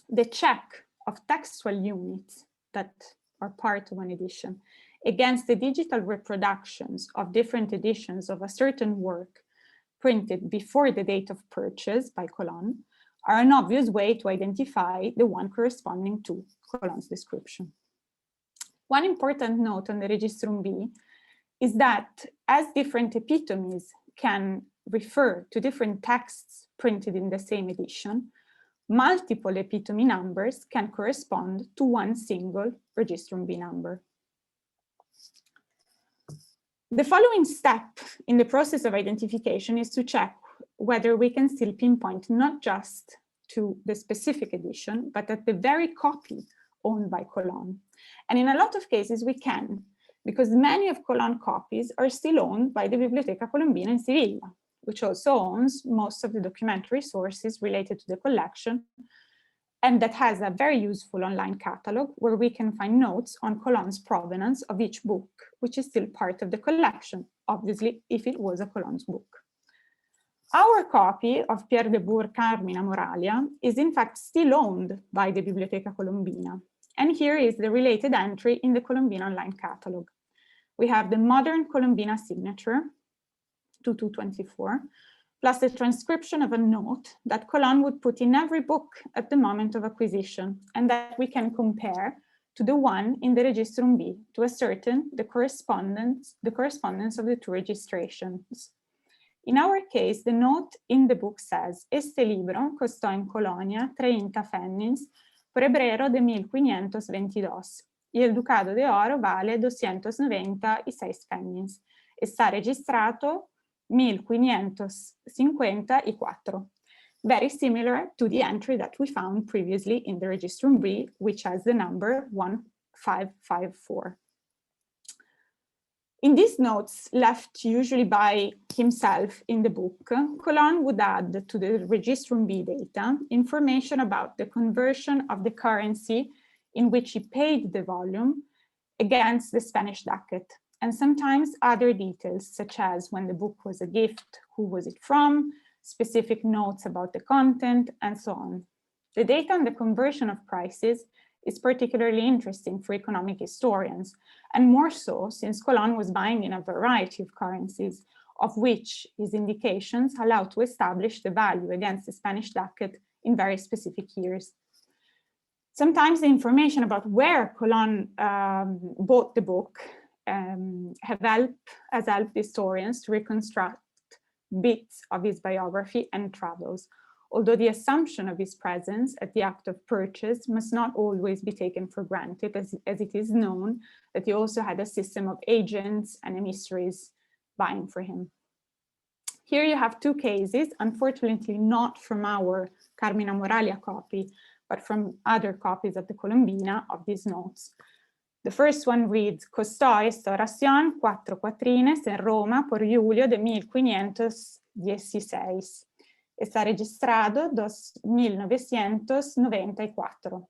the check of textual units that are part of an edition against the digital reproductions of different editions of a certain work printed before the date of purchase by Colon are an obvious way to identify the one corresponding to Colon's description. One important note on the Registrum B is that as different epitomes can refer to different texts printed in the same edition, multiple epitome numbers can correspond to one single Registrum B number. The following step in the process of identification is to check whether we can still pinpoint not just to the specific edition, but at the very copy owned by Colon. And in a lot of cases we can, because many of Colon copies are still owned by the Biblioteca Colombina in Sevilla, which also owns most of the documentary sources related to the collection, and that has a very useful online catalog where we can find notes on Colon's provenance of each book, which is still part of the collection, obviously, if it was a Colon's book. Our copy of Pierre de Bour's Carmina Moralia is in fact still owned by the Biblioteca Colombina. And here is the related entry in the Colombina online catalog. We have the modern Colombina signature, 2224, plus the transcription of a note that Colon would put in every book at the moment of acquisition, and that we can compare to the one in the Registrum B to ascertain the correspondence of the two registrations. In our case, the note in the book says, este libro costò in Colonia 30 pfennigs por hebrero de 1522, y el ducado de oro vale 296 pfennigs, está registrato 1554, very similar to the entry that we found previously in the Registrum B, which has the number 1554. In these notes left usually by himself in the book, Colon would add to the Registrum B data information about the conversion of the currency in which he paid the volume against the Spanish ducat, and sometimes other details, such as when the book was a gift, who was it from, specific notes about the content, and so on. The data on the conversion of prices is particularly interesting for economic historians, and more so since Colon was buying in a variety of currencies, of which his indications allow to establish the value against the Spanish ducat in very specific years. Sometimes the information about where Colon bought the book has helped historians to reconstruct bits of his biography and travels, although the assumption of his presence at the act of purchase must not always be taken for granted, as it is known that he also had a system of agents and emissaries buying for him. Here you have two cases, unfortunately not from our Carmina Moralia copy, but from other copies of the Colombina of these notes. The first one reads, costò esta oración 4 quatrines en Roma por julio de 1516. Está registrado 2994.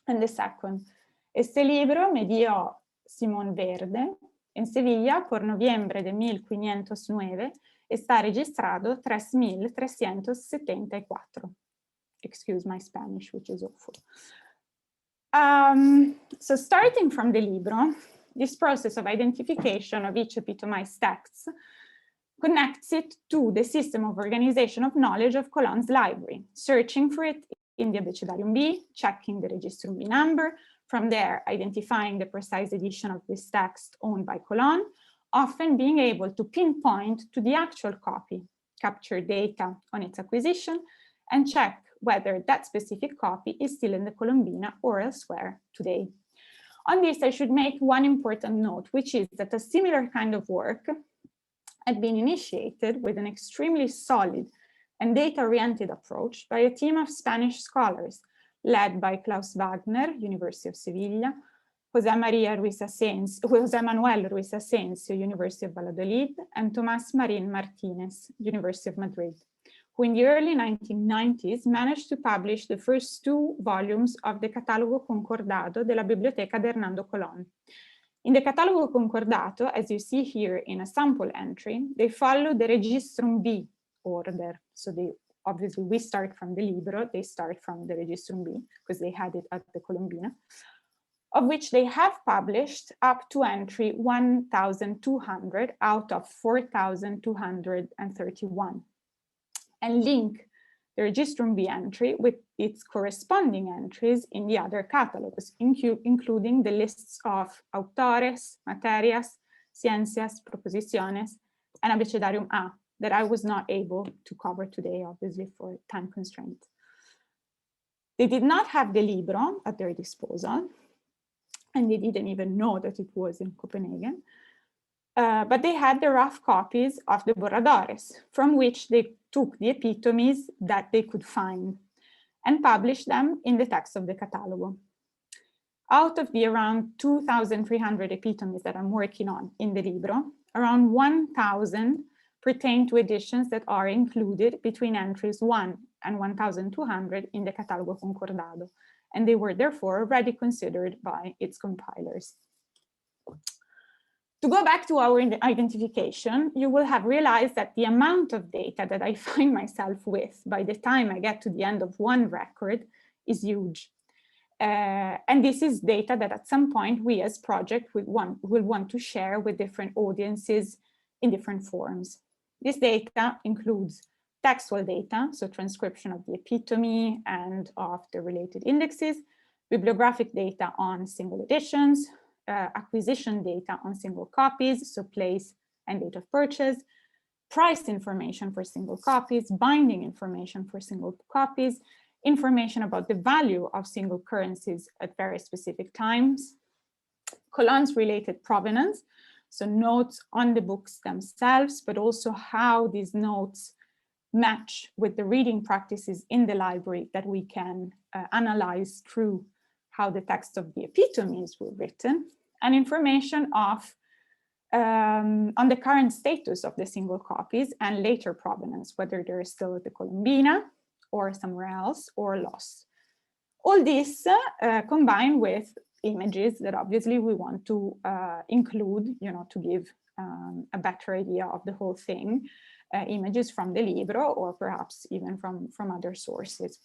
And the second, este libro me dio Simón Verde en Sevilla por noviembre de 1509. Está registrado 3374. Excuse my Spanish, which is awful. So starting from the libro, this process of identification of each epitomized text connects it to the system of organization of knowledge of Colon's library, searching for it in the Abecedarium B, checking the Registrum B number, from there identifying the precise edition of this text owned by Colon, often being able to pinpoint to the actual copy capture data on its acquisition, and check whether that specific copy is still in the Colombina or elsewhere today. On this, I should make one important note, which is that a similar kind of work had been initiated with an extremely solid and data-oriented approach by a team of Spanish scholars led by Klaus Wagner, University of Sevilla, José Manuel Ruiz Asensio, University of Valladolid, and Tomás Marín Martínez, University of Madrid, who in the early 1990s managed to publish the first 2 volumes of the Catalogo Concordado de la Biblioteca de Hernando Colón. In the Catalogo Concordato, as you see here in a sample entry, they follow the Registrum B order. So obviously we start from the Libro, they start from the Registrum B because they had it at the Colombina, of which they have published up to entry 1,200 out of 4,231, and link the Registrum B entry with its corresponding entries in the other catalogs, including the lists of autores, materias, ciencias, proposiciones, and abecedarium A, that I was not able to cover today, obviously for time constraints. They did not have the Libro at their disposal, and they didn't even know that it was in Copenhagen, but they had the rough copies of the borradores, from which they took the epitomes that they could find and published them in the text of the Catalogo. Out of the around 2,300 epitomes that I'm working on in the Libro, around 1,000 pertain to editions that are included between entries 1 and 1,200 in the Catalogo Concordado, and they were therefore already considered by its compilers. To go back to our identification, you will have realized that the amount of data that I find myself with by the time I get to the end of one record is huge. And this is data that at some point we as project will want to share with different audiences in different forms. This data includes textual data, so transcription of the epitome and of the related indexes, bibliographic data on single editions, acquisition data on single copies, so place and date of purchase, price information for single copies, binding information for single copies, information about the value of single currencies at very specific times, Colón's related provenance, so notes on the books themselves, but also how these notes match with the reading practices in the library that we can analyze through how the text of the epitomes were written, and information of on the current status of the single copies and later provenance, whether they're still at the Colombina or somewhere else or lost. All this combined with images that obviously we want to include, to give a better idea of the whole thing, images from the Libro or perhaps even from other sources.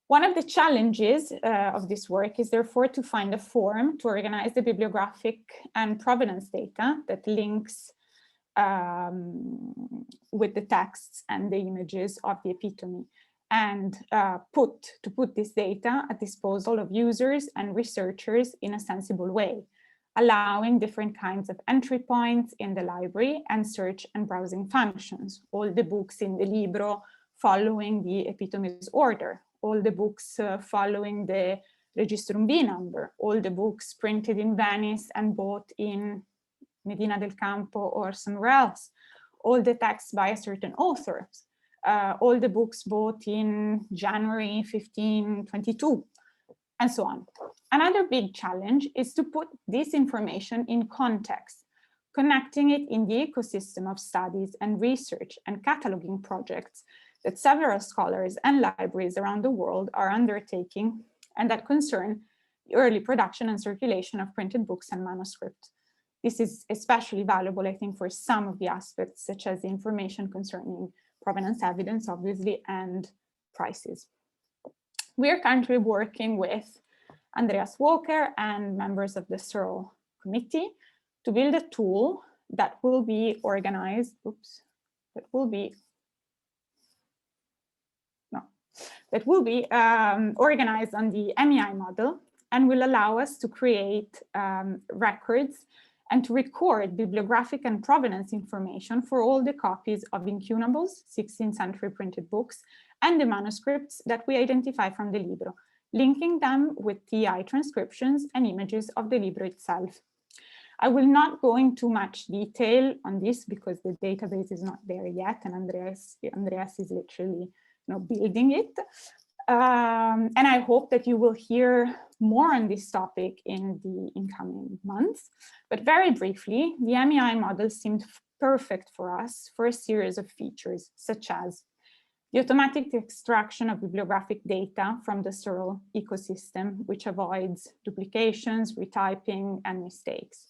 One of the challenges of this work is therefore to find a form to organize the bibliographic and provenance data that links with the texts and the images of the epitome, and to put this data at disposal of users and researchers in a sensible way, allowing different kinds of entry points in the library and search and browsing functions. All the books in the Libro following the epitome's order, all the books following the Registrum B number, all the books printed in Venice and bought in Medina del Campo or somewhere else, all the texts by a certain author, all the books bought in January 1522, and so on. Another big challenge is to put this information in context, connecting it in the ecosystem of studies and research and cataloging projects that several scholars and libraries around the world are undertaking and that concern the early production and circulation of printed books and manuscripts. This is especially valuable, I think, for some of the aspects, such as the information concerning provenance evidence, obviously, and prices. We are currently working with Andreas Walker and members of the CERL committee to build a tool that will be organized, organized on the MEI model and will allow us to create records and to record bibliographic and provenance information for all the copies of Incunables, 16th century printed books, and the manuscripts that we identify from the Libro, linking them with TI transcriptions and images of the Libro itself. I will not go into much detail on this because the database is not there yet, and Andreas is literally building it. And I hope that you will hear more on this topic in the incoming months. But very briefly, the MEI model seemed perfect for us for a series of features, such as the automatic extraction of bibliographic data from the CERL ecosystem, which avoids duplications, retyping, and mistakes.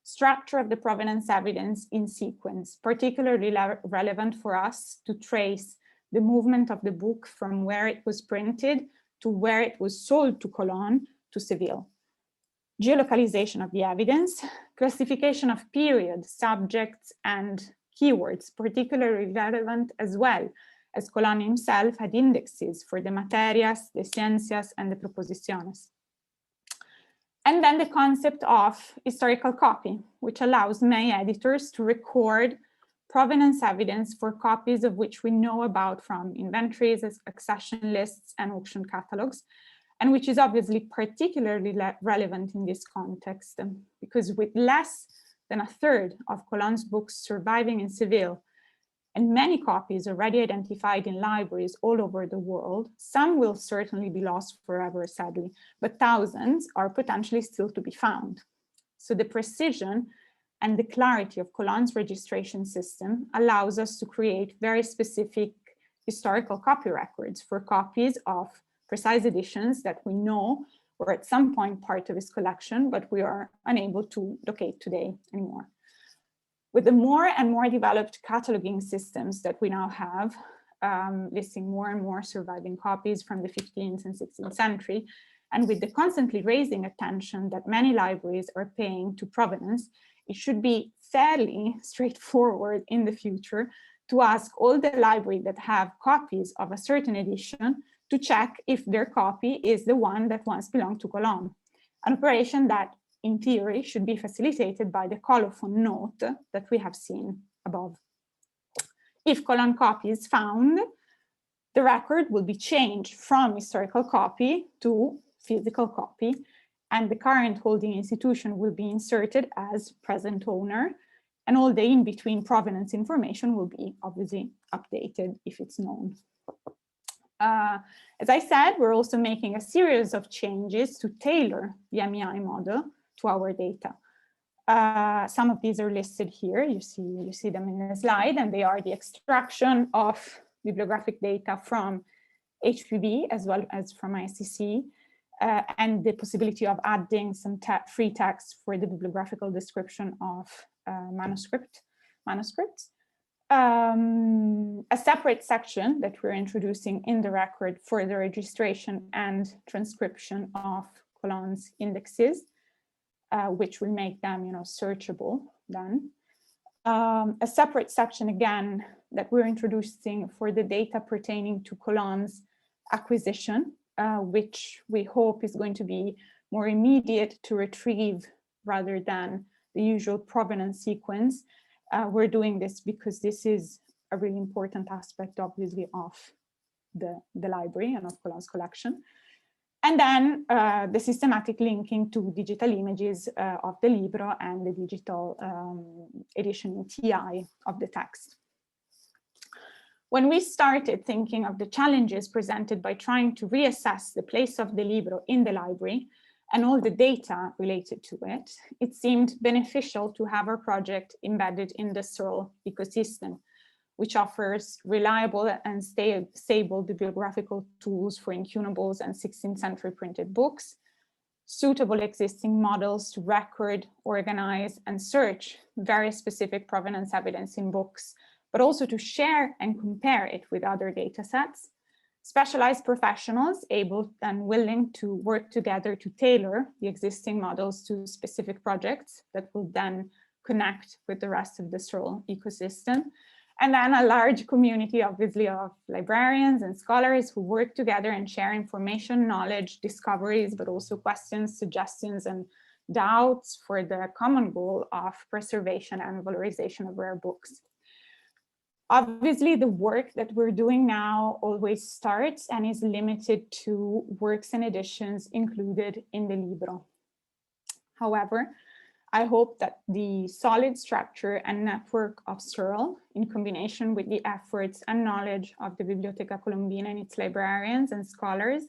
Structure of the provenance evidence in sequence, particularly relevant for us to trace the movement of the book from where it was printed to where it was sold to Cologne to Seville. Geolocalization of the evidence, classification of period, subjects, and keywords, particularly relevant as well, as Cologne himself had indexes for the materias, the ciencias, and the proposiciones. And then the concept of historical copy, which allows MEI editors to record provenance evidence for copies of which we know about from inventories, accession lists, and auction catalogs, and which is obviously particularly relevant in this context, because with less than a third of Cologne's books surviving in Seville, and many copies already identified in libraries all over the world, some will certainly be lost forever, sadly, but thousands are potentially still to be found. So the precision and the clarity of Cologne's registration system allows us to create very specific historical copy records for copies of precise editions that we know were at some point part of his collection, but we are unable to locate today anymore. With the more and more developed cataloging systems that we now have, listing more and more surviving copies from the 15th and 16th century, and with the constantly raising attention that many libraries are paying to provenance, it should be fairly straightforward in the future to ask all the libraries that have copies of a certain edition to check if their copy is the one that once belonged to Cologne, an operation that in theory should be facilitated by the colophon note that we have seen above. If Cologne copy is found, the record will be changed from historical copy to physical copy, and the current holding institution will be inserted as present owner, and all the in-between provenance information will be obviously updated if it's known. As I said, we're also making a series of changes to tailor the MEI model to our data. Some of these are listed here. You see them in the slide, and they are the extraction of bibliographic data from HPB as well as from ICC, and the possibility of adding some free text for the bibliographical description of manuscripts. A separate section that we're introducing in the record for the registration and transcription of Cologne's indexes, which will make them, searchable then. A separate section again that we're introducing for the data pertaining to Cologne's acquisition, which we hope is going to be more immediate to retrieve rather than the usual provenance sequence. We're doing this because this is a really important aspect, obviously, of the library and of Cologne's collection. And then the systematic linking to digital images of the Libro and the digital edition in TI of the text. When we started thinking of the challenges presented by trying to reassess the place of the Libro in the library and all the data related to it, it seemed beneficial to have our project embedded in the CERL ecosystem, which offers reliable and stable bibliographical tools for incunables and 16th century printed books, suitable existing models to record, organize, and search very specific provenance evidence in books, but also to share and compare it with other data sets, specialized professionals able and willing to work together to tailor the existing models to specific projects that will then connect with the rest of the CERL ecosystem. And then a large community, obviously, of librarians and scholars who work together and share information, knowledge, discoveries, but also questions, suggestions, and doubts for the common goal of preservation and valorization of rare books. Obviously, the work that we're doing now always starts and is limited to works and editions included in the Libro. However, I hope that the solid structure and network of CERL, in combination with the efforts and knowledge of the Biblioteca Colombina and its librarians and scholars,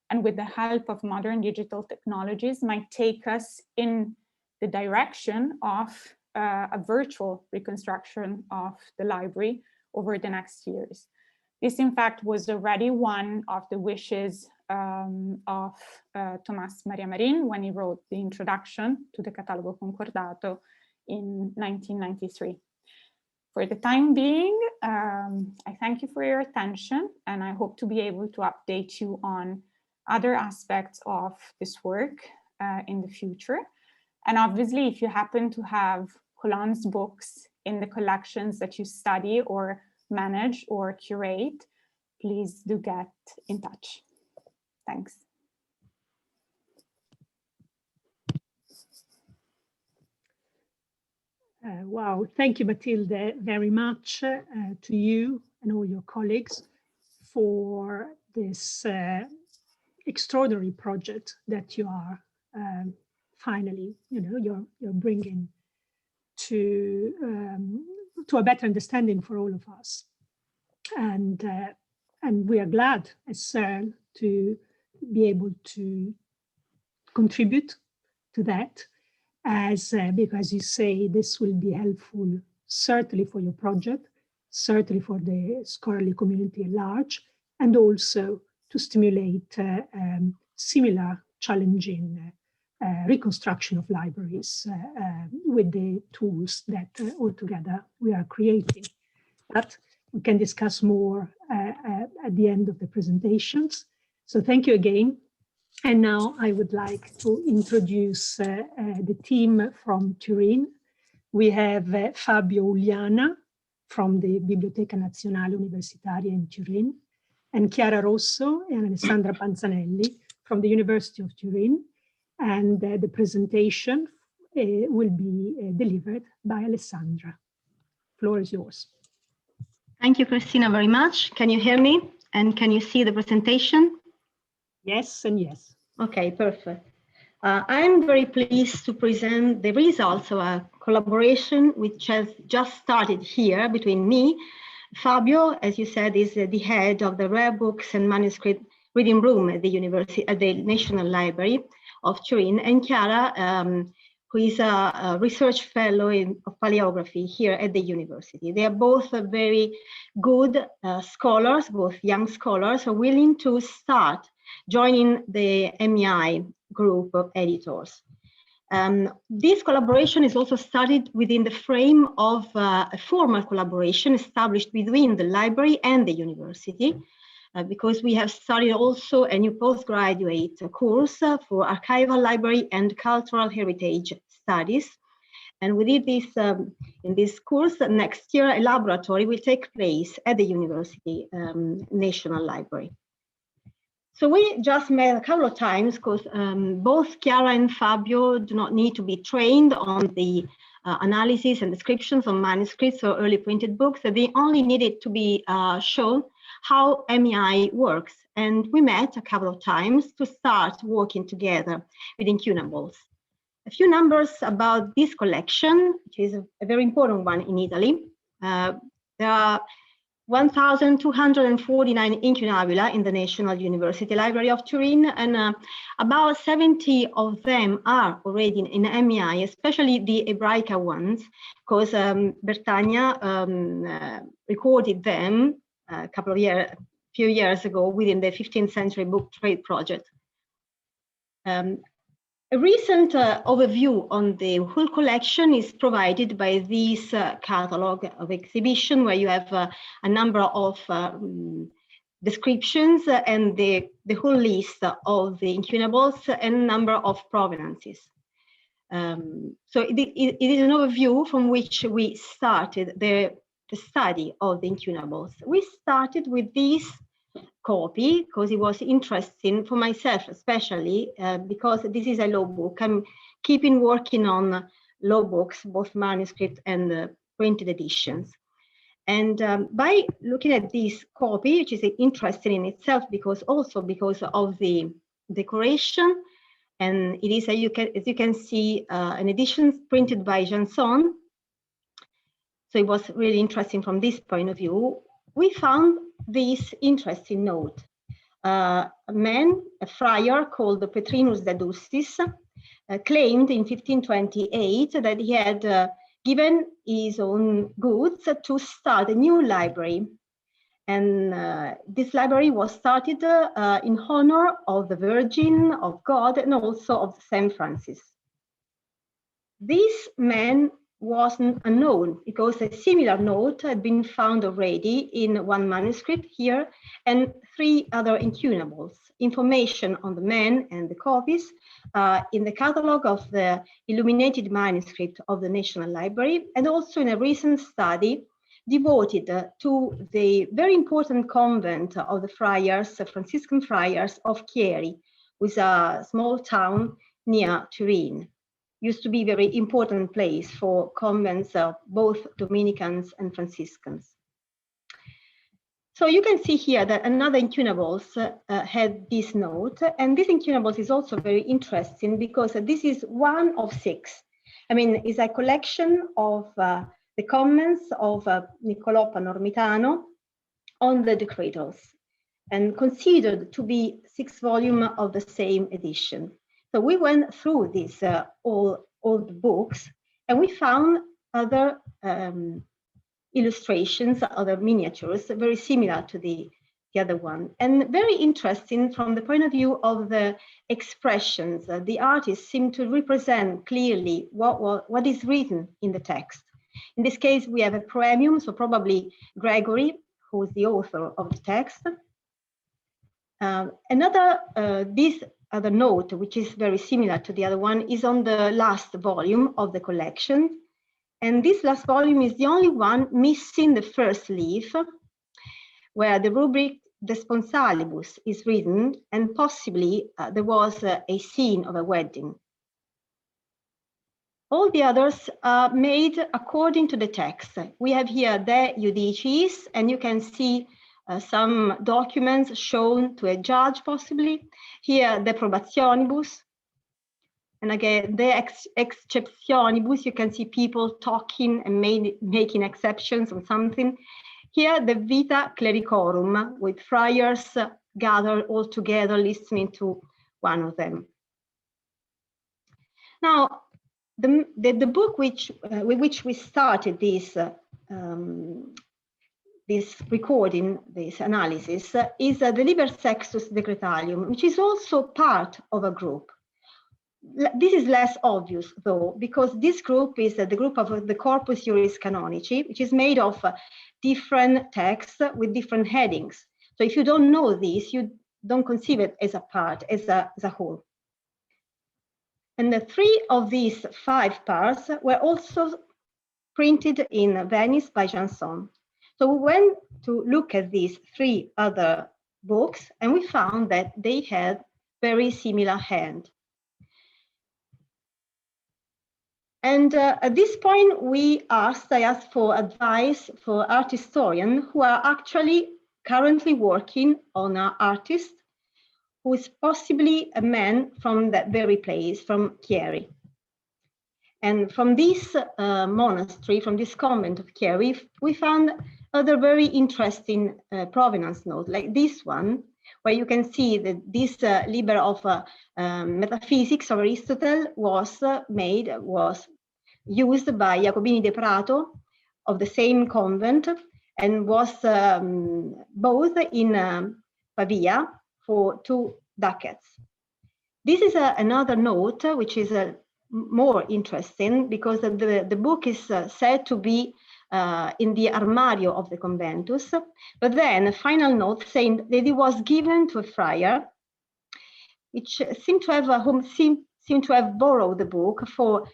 and with the help of modern digital technologies, might take us in the direction of a virtual reconstruction of the library over the next years. This, in fact, was already one of the wishes of Tomás María Marín when he wrote the introduction to the Catalogo Concordato in 1993. For the time being, I thank you for your attention, and I hope to be able to update you on other aspects of this work in the future. And obviously, if you happen to have Colon's books in the collections that you study or manage or curate, please do get in touch. Thanks. Wow, thank you, Matilde, very much to you and all your colleagues for this extraordinary project that you are finally, you're bringing to a better understanding for all of us. And we are glad as CERL to be able to contribute to that, because you say this will be helpful certainly for your project, certainly for the scholarly community at large, and also to stimulate similar challenging reconstruction of libraries with the tools that altogether we are creating. But we can discuss more at the end of the presentations. So thank you again. And now I would like to introduce the team from Turin. We have Fabio Uliana from the Biblioteca Nazionale Universitaria in Turin, and Chiara Rosso and Alessandra Panzanelli from the University of Turin. And the presentation will be delivered by Alessandra. Floor is yours. Thank you, Cristina, very much. Can you hear me? And can you see the presentation? Yes and yes. Okay, perfect. I'm very pleased to present the results of a collaboration which has just started here between me. Fabio, as you said, is the head of the Rare Books and Manuscript Reading Room at the University, at the National Library of Turin, and Chiara, who is a research fellow of paleography here at the university. They are both very good scholars, both young scholars, are willing to start joining the MEI group of editors. This collaboration is also started within the frame of a formal collaboration established between the library and the university, because we have started also a new postgraduate course for archival library and cultural heritage studies. And we did this in this course. Next year, a laboratory will take place at the University National Library. So we just met a couple of times because both Chiara and Fabio do not need to be trained on the analysis and descriptions of manuscripts or early printed books. They only needed to be shown how MEI works. And we met a couple of times to start working together with Incunables. A few numbers about this collection, which is a very important one in Italy. There are 1,249 Incunabula in the National University Library of Turin, and about 70 of them are already in MEI, especially the Ebraica ones, because Bertagna recorded them a few years ago within the 15th century book trade project. A recent overview on the whole collection is provided by this catalog of exhibition, where you have a number of descriptions and the whole list of the incunables and number of provenances. So it is an overview from which we started the study of the incunables. We started with this copy because it was interesting for myself, especially because this is a law book. I'm keeping working on law books, both manuscript and printed editions. And by looking at this copy, which is interesting in itself, because of the decoration, and it is, as you can see, an edition printed by Janson. So it was really interesting from this point of view. We found this interesting note. A man, a friar called Petrinus Dadustis, claimed in 1528 that he had given his own goods to start a new library. And this library was started in honor of the Virgin, of God, and also of St. Francis. This man wasn't unknown because a similar note had been found already in one manuscript here and 3 other incunables. Information on the man and the copies in the catalogue of the illuminated manuscript of the National Library, and also in a recent study devoted to the very important convent of the friars, Franciscan friars of Chieri, which is a small town near Turin. Used to be a very important place for convents of both Dominicans and Franciscans. So you can see here that another incunables had this note, and this incunables is also very interesting because this is one of 6. I mean, it's a collection of the comments of Niccolò Panormitano on the decretals, and considered to be 6 volumes of the same edition. So we went through these all the books, and we found other illustrations, other miniatures, very similar to the other one, and very interesting from the point of view of the expressions. The artists seem to represent clearly what is written in the text. In this case, we have a proemium, so probably Gregory, who is the author of the text. This other note, which is very similar to the other one, is on the last volume of the collection. And this last volume is the only one missing the first leaf, where the rubric Desponsalibus is written, and possibly there was a scene of a wedding. All the others are made according to the text. We have here De Judicis, and you can see some documents shown to a judge, possibly. Here, De Probationibus. And again, De Exceptionibus, you can see people talking and making exceptions on something. Here, the Vita Clericorum, with friars gathered all together listening to one of them. Now, the book with which we started this recording, this analysis, is the Liber Sextus Decretalium, which is also part of a group. This is less obvious, though, because this group is the group of the Corpus Juris Canonici, which is made of different texts with different headings. So if you don't know this, you don't conceive it as a part, as a whole. And the 3 of these 5 parts were also printed in Venice by Janson. So we went to look at these 3 other books, and we found that they had very similar hand. And at this point, I asked for advice for art historians who are actually currently working on an artist who is possibly a man from that very place, from Chieri. And from this monastery, from this convent of Chieri, we found other very interesting provenance notes, like this one, where you can see that this Liber of Metaphysics of Aristotle was used by Jacobini de Prato of the same convent, and was both in Pavia for 2 ducats. This is another note, which is more interesting because the book is said to be in the armario of the conventus, but then a final note saying that it was given to a friar, which seemed to have borrowed the book for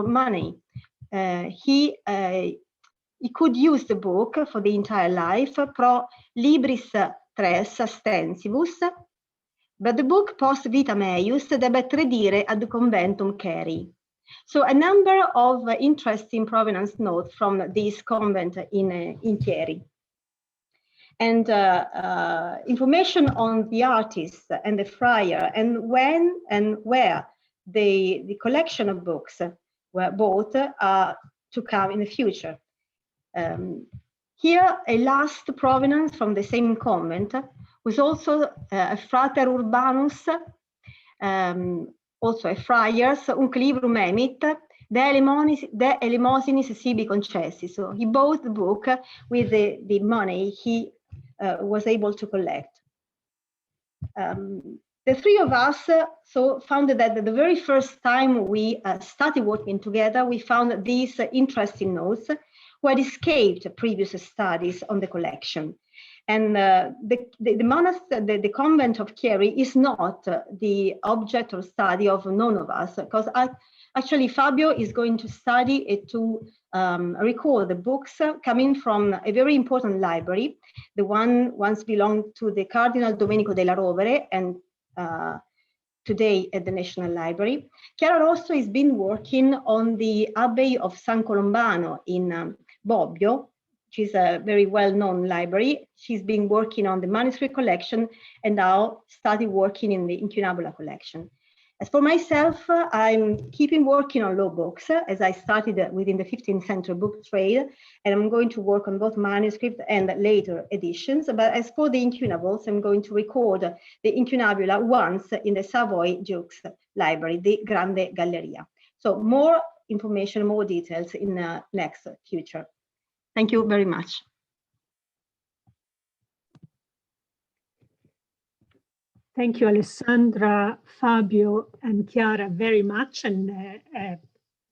money. He he could use the book for the entire life, pro libris tres astensibus, but the book post vitam eius debet redire ad conventum Ceri. So a number of interesting provenance notes from this convent in Chieri. And information on the artist and the friar and when and where the collection of books were bought to come in the future. Here, a last provenance from the same convent was also a frater urbanus, also a friars, unc librum emit, de elemosinis sibi concessi. So he bought the book with the money he was able to collect. The three of us found that the very first time we started working together, we found these interesting notes who had escaped previous studies on the collection. And the convent of Chieri is not the object or study of none of us, because actually Fabio is going to study to recall the books coming from a very important library, the one once belonged to the Cardinal Domenico della Rovere and today at the National Library. Chiara Rosso has been working on the Abbey of San Colombano in Bobbio, which is a very well-known library. She's been working on the manuscript collection and now started working in the Incunabula collection. As for myself, I'm keeping working on law books as I started within the 15th century book trade, and I'm going to work on both manuscript and later editions. But as for the incunables, I'm going to record the Incunabula once in the Savoy Duke's Library, the Grande Galleria. So more information, more details in the next future. Thank you very much. Thank you, Alessandra, Fabio, and Chiara very much. And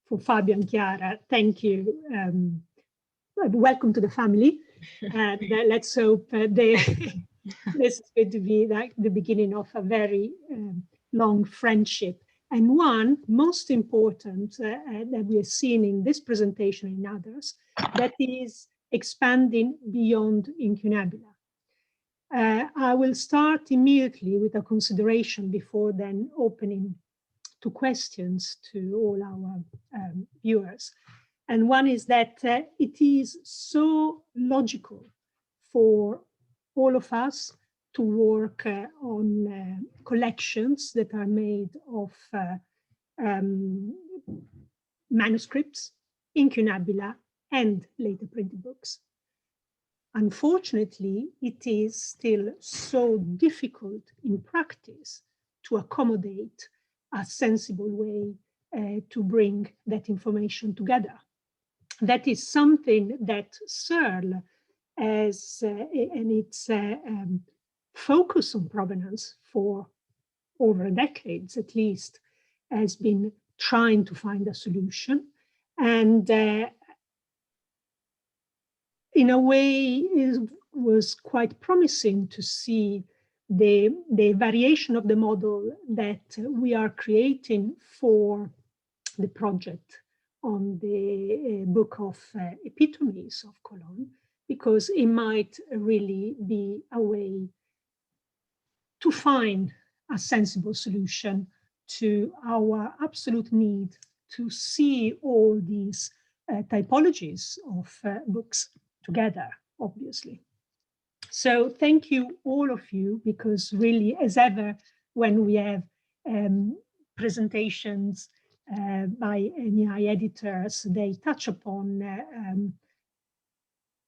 for Fabio and Chiara, thank you. Welcome to the family. And let's hope this is going to be like the beginning of a very long friendship. And one most important that we are seeing in this presentation and others, that is expanding beyond Incunabula. I will start immediately with a consideration before then opening to questions to all our viewers. And one is that it is so logical for all of us to work on collections that are made of manuscripts, incunabula, and later printed books. Unfortunately, it is still so difficult in practice to accommodate a sensible way to bring that information together. That is something that CERL has, and its focus on provenance for over decades at least, has been trying to find a solution. And in a way, it was quite promising to see the variation of the model that we are creating for the project on the book of epitomes of Cologne, because it might really be a way to find a sensible solution to our absolute need to see all these typologies of books together, obviously. So thank you, all of you, because really, as ever, when we have presentations by NEI editors, they touch upon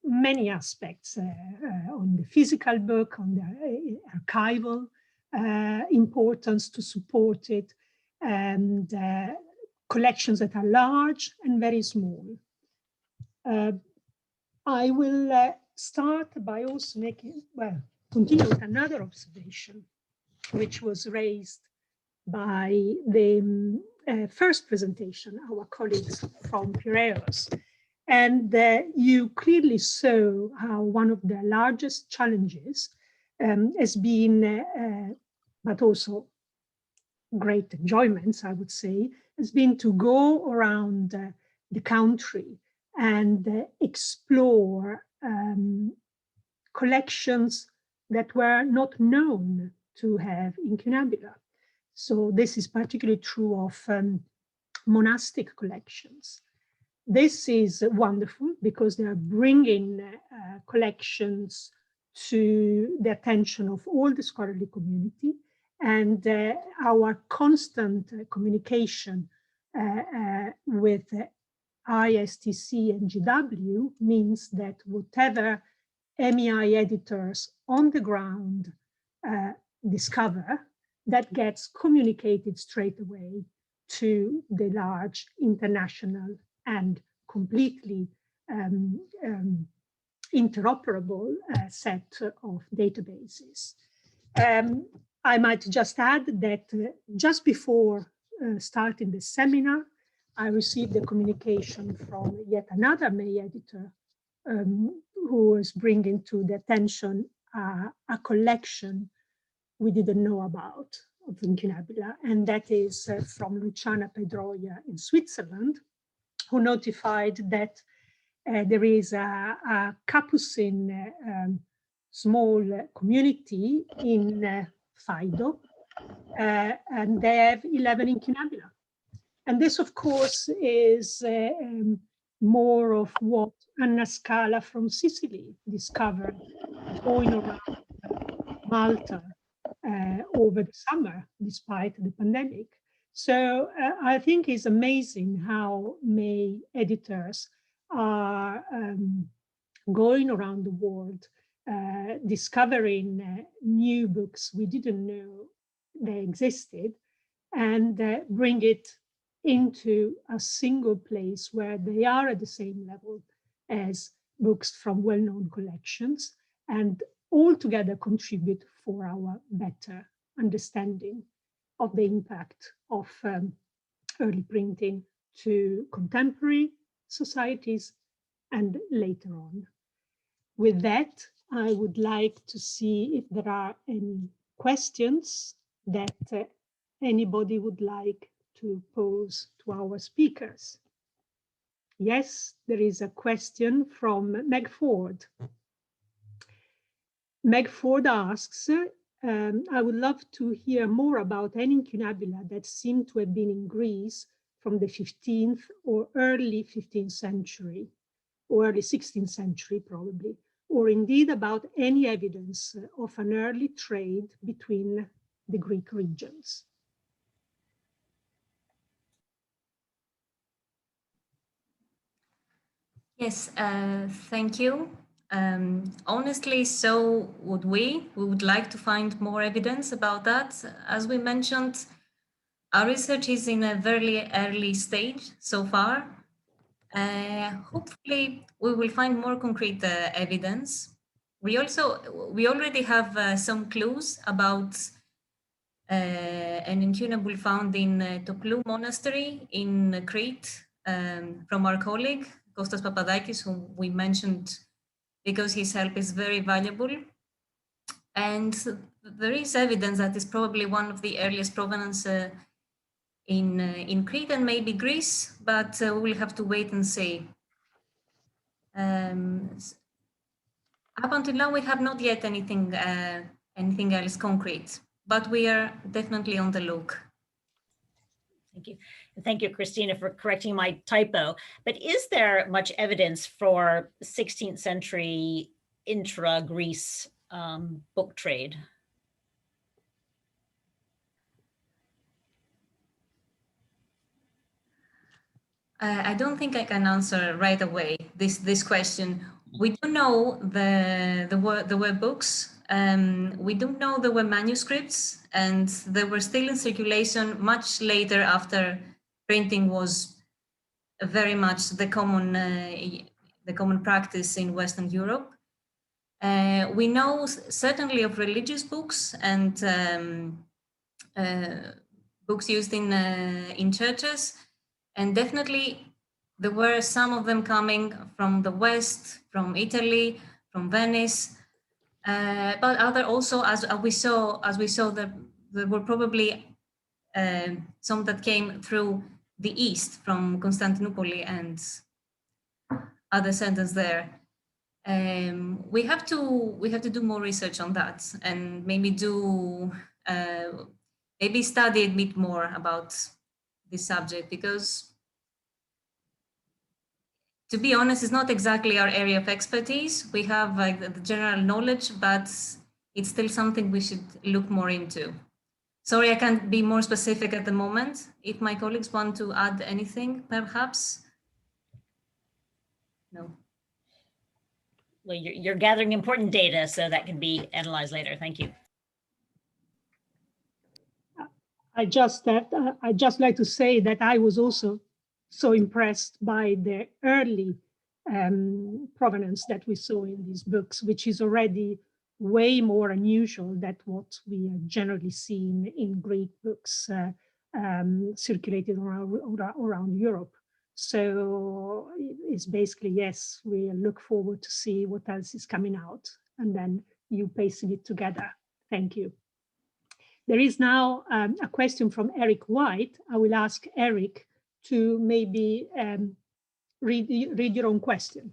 many aspects on the physical book, on the archival importance to support it, and collections that are large and very small. I will start by also continue with another observation, which was raised by the first presentation, our colleagues from Piraeus. And you clearly saw how one of the largest challenges has been, but also great enjoyments, I would say, has been to go around the country and explore collections that were not known to have incunabula. So this is particularly true of monastic collections. This is wonderful because they are bringing collections to the attention of all the scholarly community, and our constant communication with ISTC and GW means that whatever MEI editors on the ground discover, that gets communicated straight away to the large international and completely interoperable set of databases. I might just add that just before starting the seminar, I received a communication from yet another MEI editor who was bringing to the attention a collection we didn't know about of incunabula, and that is from Luciana Pedroia in Switzerland, who notified that there is a Capuchin small community in Faido, and they have 11 incunabula. And this, of course, is more of what Anna Scala from Sicily discovered going around Malta over the summer, despite the pandemic. So I think it's amazing how MEI editors are going around the world, discovering new books we didn't know they existed, and bring it into a single place where they are at the same level as books from well-known collections, and all together contribute for our better understanding of the impact of early printing to contemporary societies and later on. With that, I would like to see if there are any questions that anybody would like to pose to our speakers. Yes, there is a question from Meg Ford. Meg Ford asks, I would love to hear more about any incunabula that seem to have been in Greece from the 15th or early 15th century, or early 16th century probably, or indeed about any evidence of an early trade between the Greek regions. Yes, thank you. Honestly, so would we. We would like to find more evidence about that. As we mentioned, our research is in a very early stage so far. Hopefully, we will find more concrete evidence. We already have some clues about an incunabule found in Toplou Monastery in Crete from our colleague, Kostas Papadakis, whom we mentioned because his help is very valuable. And there is evidence that is probably one of the earliest provenance in Crete and maybe Greece, but we'll have to wait and see. Up until now, we have not yet anything else concrete, but we are definitely on the look. Thank you. And thank you, Cristina, for correcting my typo. But is there much evidence for 16th century intra-Greece book trade? I don't think I can answer right away this question. We do know there were books. We do know there were manuscripts, and they were still in circulation much later after printing was very much the common practice in Western Europe. We know certainly of religious books and books used in churches. And definitely, there were some of them coming from the West, from Italy, from Venice, but other also, as we saw, that there were probably some that came through the East, from Constantinople and other sentence there. We have to do more research on that, and maybe maybe study a bit more about this subject, because to be honest, it's not exactly our area of expertise. We have like the general knowledge, but it's still something we should look more into. Sorry, I can't be more specific at the moment. If my colleagues want to add anything, perhaps. No. Well, you're gathering important data, so that can be analyzed later. Thank you. I just like to say that I was also so impressed by the early provenance that we saw in these books, which is already way more unusual than what we generally see in Greek books circulated around Europe. So it's basically, yes, we look forward to see what else is coming out, and then you pasting it together. Thank you. There is now a question from Eric White. I will ask Eric to maybe read your own question.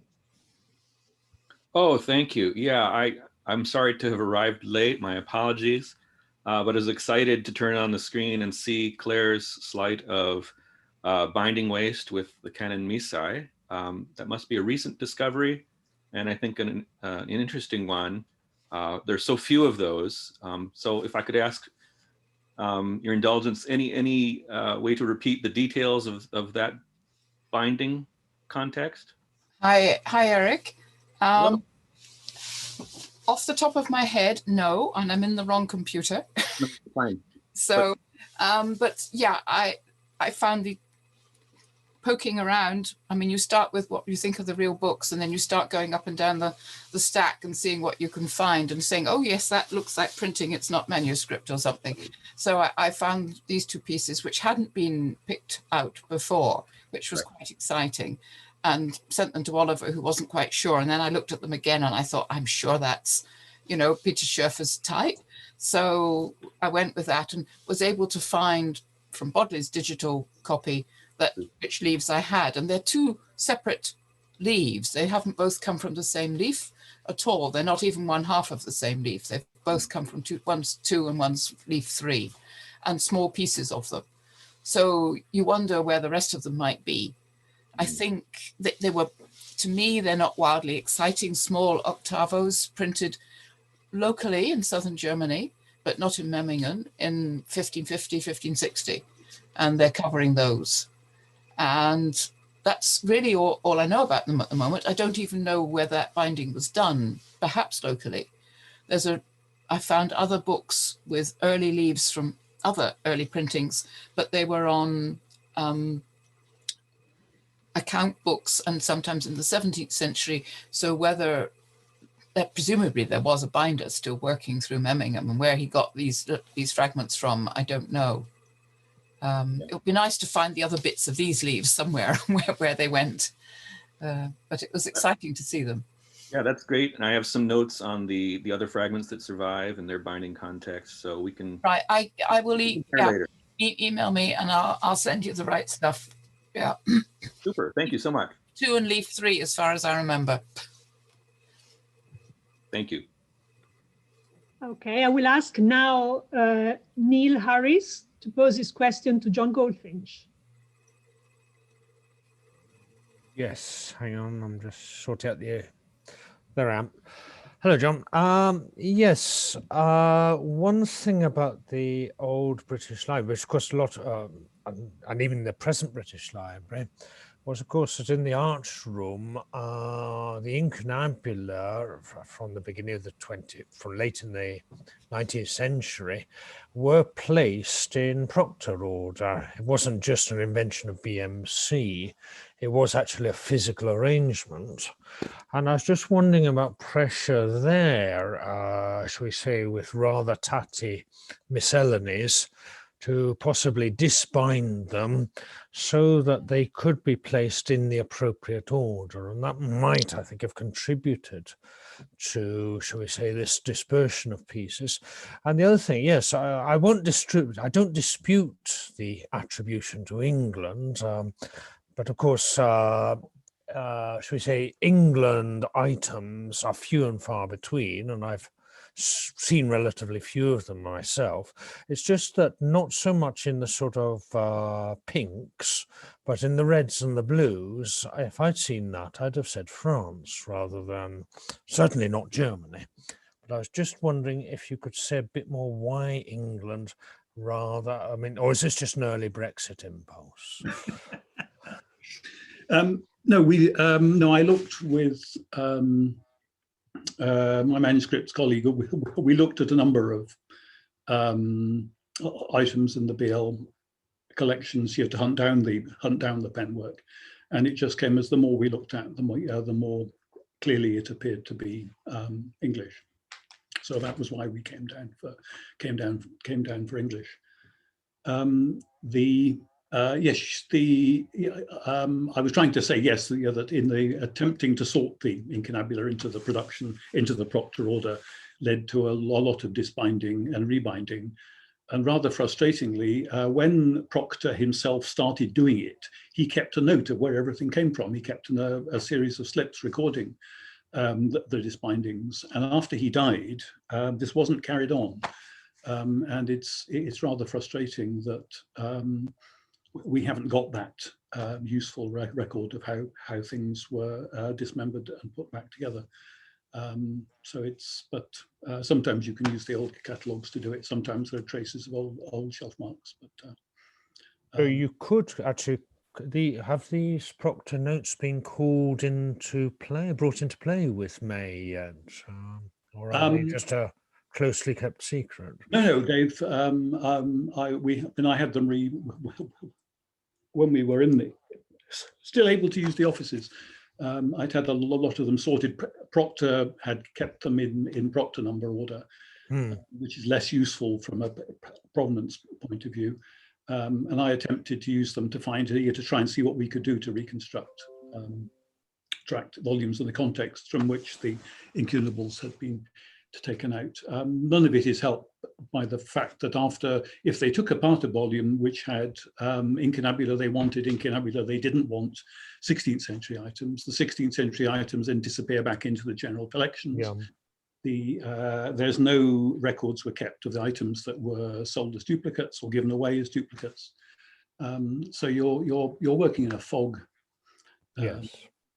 Oh, thank you. Yeah, I'm sorry to have arrived late. My apologies. But I was excited to turn on the screen and see Claire's slide of binding waste with the Canon Misai. That must be a recent discovery, and I think an interesting one. There's so few of those. So if I could ask your indulgence, any way to repeat the details of that binding context? Hi, Eric. Off the top of my head, no, and I'm in the wrong computer. No, fine. So, but yeah, I found the poking around. I mean, you start with what you think are the real books, and then you start going up and down the stack and seeing what you can find and saying, oh yes, that looks like printing, it's not manuscript or something. So I found these two pieces which hadn't been picked out before, which was quite exciting, and sent them to Oliver, who wasn't quite sure. And then I looked at them again and I thought, I'm sure that's, you know, Peter Schurfer's type. So I went with that and was able to find from Bodley's digital copy which leaves I had. And they're two separate leaves. They haven't both come from the same leaf at all. They're not even one half of the same leaf. They've both come from one's 2 and one's leaf 3, and small pieces of them. So you wonder where the rest of them might be. I think that they were, to me, they're not wildly exciting, small octavos printed locally in southern Germany, but not in Memmingen in 1550, 1560. And they're covering those. And that's really all I know about them at the moment. I don't even know where that binding was done, perhaps locally. I found other books with early leaves from other early printings, but they were on account books and sometimes in the 17th century. So whether presumably there was a binder still working through Memmingen, and where he got these fragments from, I don't know. It would be nice to find the other bits of these leaves somewhere where they went, but it was exciting to see them. Yeah, that's great. And I have some notes on the other fragments that survive and their binding context, so we can. Right, I will email me and I'll send you the right stuff. Yeah. Super. Thank you so much. 2 and leaf 3, as far as I remember. Thank you. Okay, I will ask now Neil Harris to pose his question to John Goldfinch. Yes, hang on, I'm just sorting out there I am. Hello, John. Yes, one thing about the old British Library, which of course a lot, and even the present British Library, was of course that in the arch room, the Incunabula from the beginning of from late in the 19th century, were placed in proctor order. It wasn't just an invention of BMC, it was actually a physical arrangement. And I was just wondering about pressure there, shall we say, with rather tatty miscellanies, to possibly disbind them so that they could be placed in the appropriate order. And that might, I think, have contributed to, shall we say, this dispersion of pieces. And the other thing, yes, I don't dispute the attribution to England, but of course, shall we say, England items are few and far between, and I've seen relatively few of them myself. It's just that not so much in the sort of pinks, but in the reds and the blues. If I'd seen that, I'd have said France rather than, certainly not Germany. But I was just wondering if you could say a bit more why England rather, I mean, or is this just an early Brexit impulse? No, I looked with my manuscripts colleague. We looked at a number of items in the BL collections. You had to hunt down the penwork, and it just came as the more we looked at, the more clearly it appeared to be English. So that was why we came down for English. I was trying to say yes, that in the attempting to sort the Incunabula into the production, into the Proctor order, led to a lot of disbinding and rebinding. And rather frustratingly, when Proctor himself started doing it, he kept a note of where everything came from. He kept a series of slips recording the disbindings. And after he died, this wasn't carried on. And it's rather frustrating that we haven't got that useful record of how things were dismembered and put back together. But sometimes you can use the old catalogues to do it. Sometimes there are traces of old shelf marks. But so you could actually have these Proctor notes been brought into play with May yet, or are they just a closely kept secret? No, Dave. I had them when we were still able to use the offices. I'd had a lot of them sorted. Proctor had kept them in Proctor number order, which is less useful from a provenance point of view. And I attempted to use them to try and see what we could do to reconstruct tract volumes in the context from which the incunables had been taken out. None of it is helped by the fact that if they took apart a volume which had Incunabula they wanted, Incunabula they didn't want, 16th century items, the 16th century items then disappear back into the general collections. Yeah. There's no records were kept of the items that were sold as duplicates or given away as duplicates. So you're working in a fog. Yes.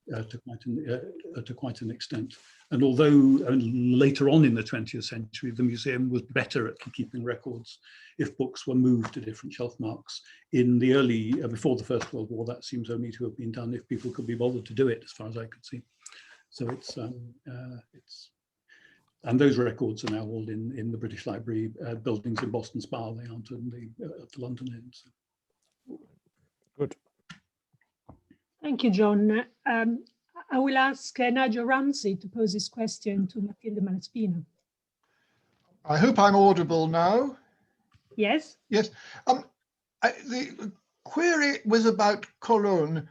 To quite an extent. And although later on in the 20th century, the museum was better at keeping records if books were moved to different shelf marks. In the early, before the First World War, that seems only to have been done if people could be bothered to do it, as far as I could see. So and those records are now all in the British Library buildings in Boston Spa. They aren't at the London end. So. Good. Thank you, John. I will ask Nigel Ramsey to pose this question to Matilde Malaspina. I hope I'm audible now. Yes. Yes. The query was about Cologne,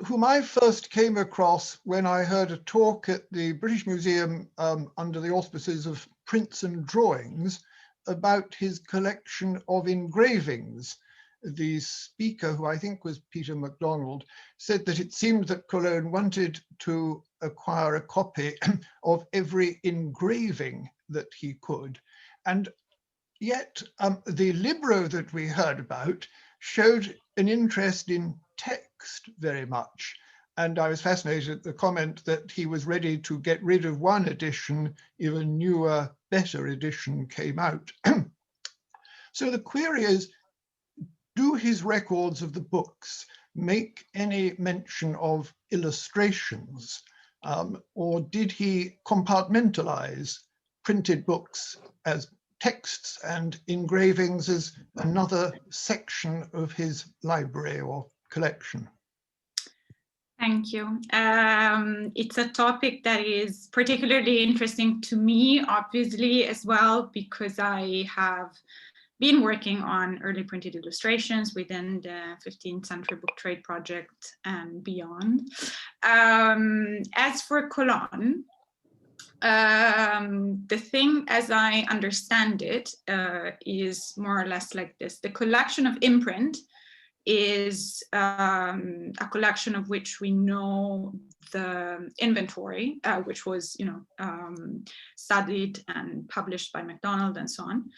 whom I first came across when I heard a talk at the British Museum under the auspices of Prints and Drawings about his collection of engravings. The speaker, who I think was Peter MacDonald, said that it seemed that Cologne wanted to acquire a copy of every engraving that he could. And yet the libro that we heard about showed an interest in text very much. And I was fascinated at the comment that he was ready to get rid of one edition if a newer, better edition came out. So the query is, do his records of the books make any mention of illustrations, or did he compartmentalize printed books as texts and engravings as another section of his library or collection? Thank you. It's a topic that is particularly interesting to me, obviously, as well, because I have been working on early printed illustrations within the 15th Century Book Trade Project and beyond. As for Cologne, the thing, as I understand it, is more or less like this. The collection of imprint is a collection of which we know the inventory, which was, studied and published by MacDonald and so on.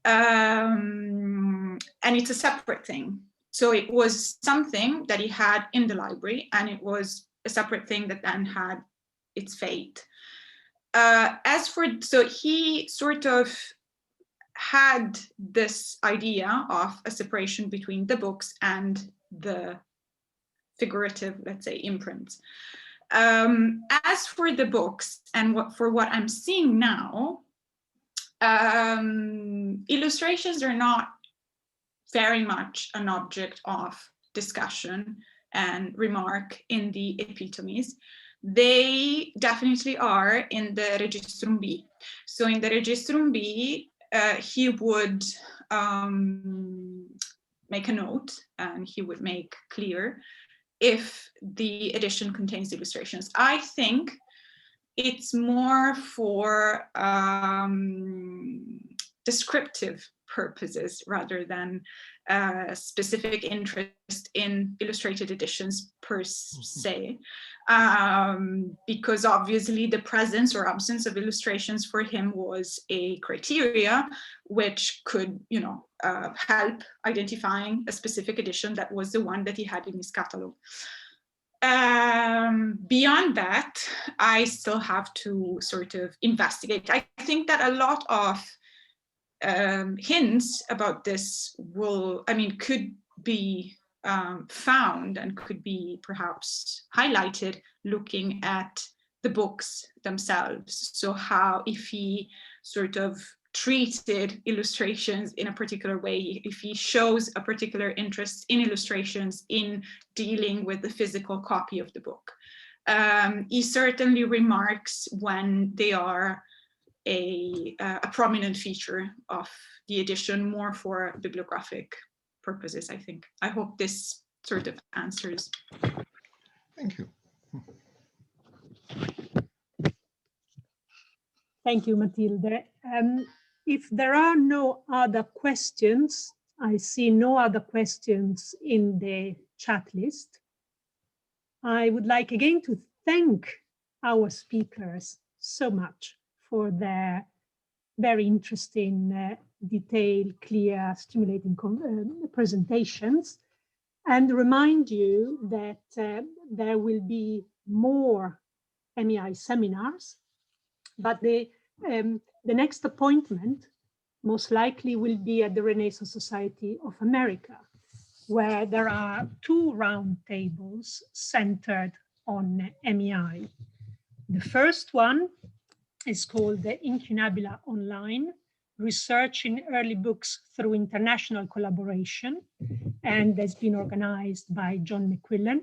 And it's a separate thing. So it was something that he had in the library, and it was a separate thing that then had its fate. So he sort of had this idea of a separation between the books and the figurative, let's say, imprints. As for the books and what I'm seeing now, illustrations are not very much an object of discussion and remark in the epitomes. They definitely are in the Registrum B. So in the Registrum B, he would make a note, and he would make clear if the edition contains illustrations. I think it's more for descriptive purposes rather than specific interest in illustrated editions per se, because obviously the presence or absence of illustrations for him was a criteria which could, help identifying a specific edition that was the one that he had in his catalog. Beyond that, I still have to sort of investigate. I think that a lot of hints about this could be found and could be perhaps highlighted looking at the books themselves. So if he sort of treated illustrations in a particular way, if he shows a particular interest in illustrations in dealing with the physical copy of the book. He certainly remarks when they are a prominent feature of the edition, more for bibliographic purposes, I think. I hope this sort of answers. Thank you. Thank you, Matilde. If there are no other questions, I see no other questions in the chat list. I would like again to thank our speakers so much for their very interesting, detailed, clear, stimulating presentations, and remind you that there will be more MEI seminars, but the next appointment most likely will be at the Renaissance Society of America, where there are 2 round tables centered on MEI. The first one is called the Incunabula Online, Research in Early Books Through International Collaboration, and has been organized by John McQuillan.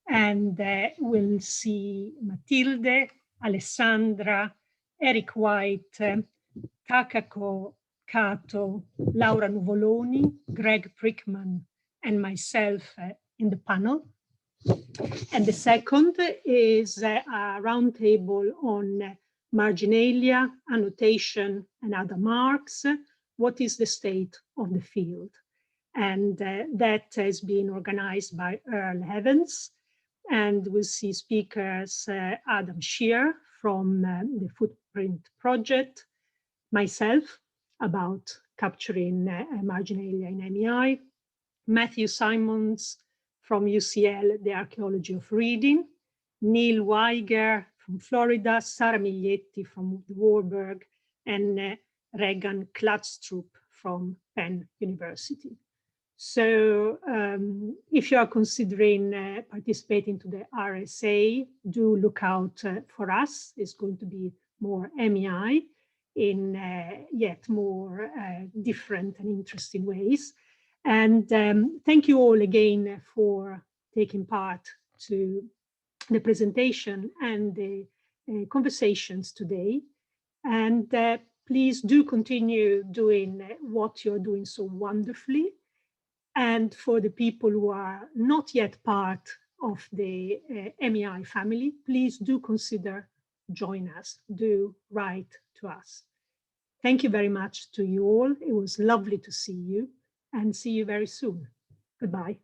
And we'll see Matilde, Alessandra, Eric White, Takako Kato, Laura Nuvoloni, Greg Prickman, and myself in the panel. And the second is a roundtable on marginalia, annotation, and other marks. What is the state of the field? And that has been organized by Earl Evans. And we'll see speakers Adam Shear from the Footprint Project, myself about capturing marginalia in MEI, Matthew Simons from UCL, The Archaeology of Reading, Neil Weiger from Florida, Sarah Miglietti from Warburg, and Regan Klatstrup from Penn University. So if you are considering participating to the RSA, do look out for us. It's going to be more MEI in yet more different and interesting ways. And thank you all again for taking part to the presentation and the conversations today. And please do continue doing what you're doing so wonderfully. And for the people who are not yet part of the MEI family, please do consider join us, do write to us. Thank you very much to you all. It was lovely to see you, and see you very soon. Goodbye.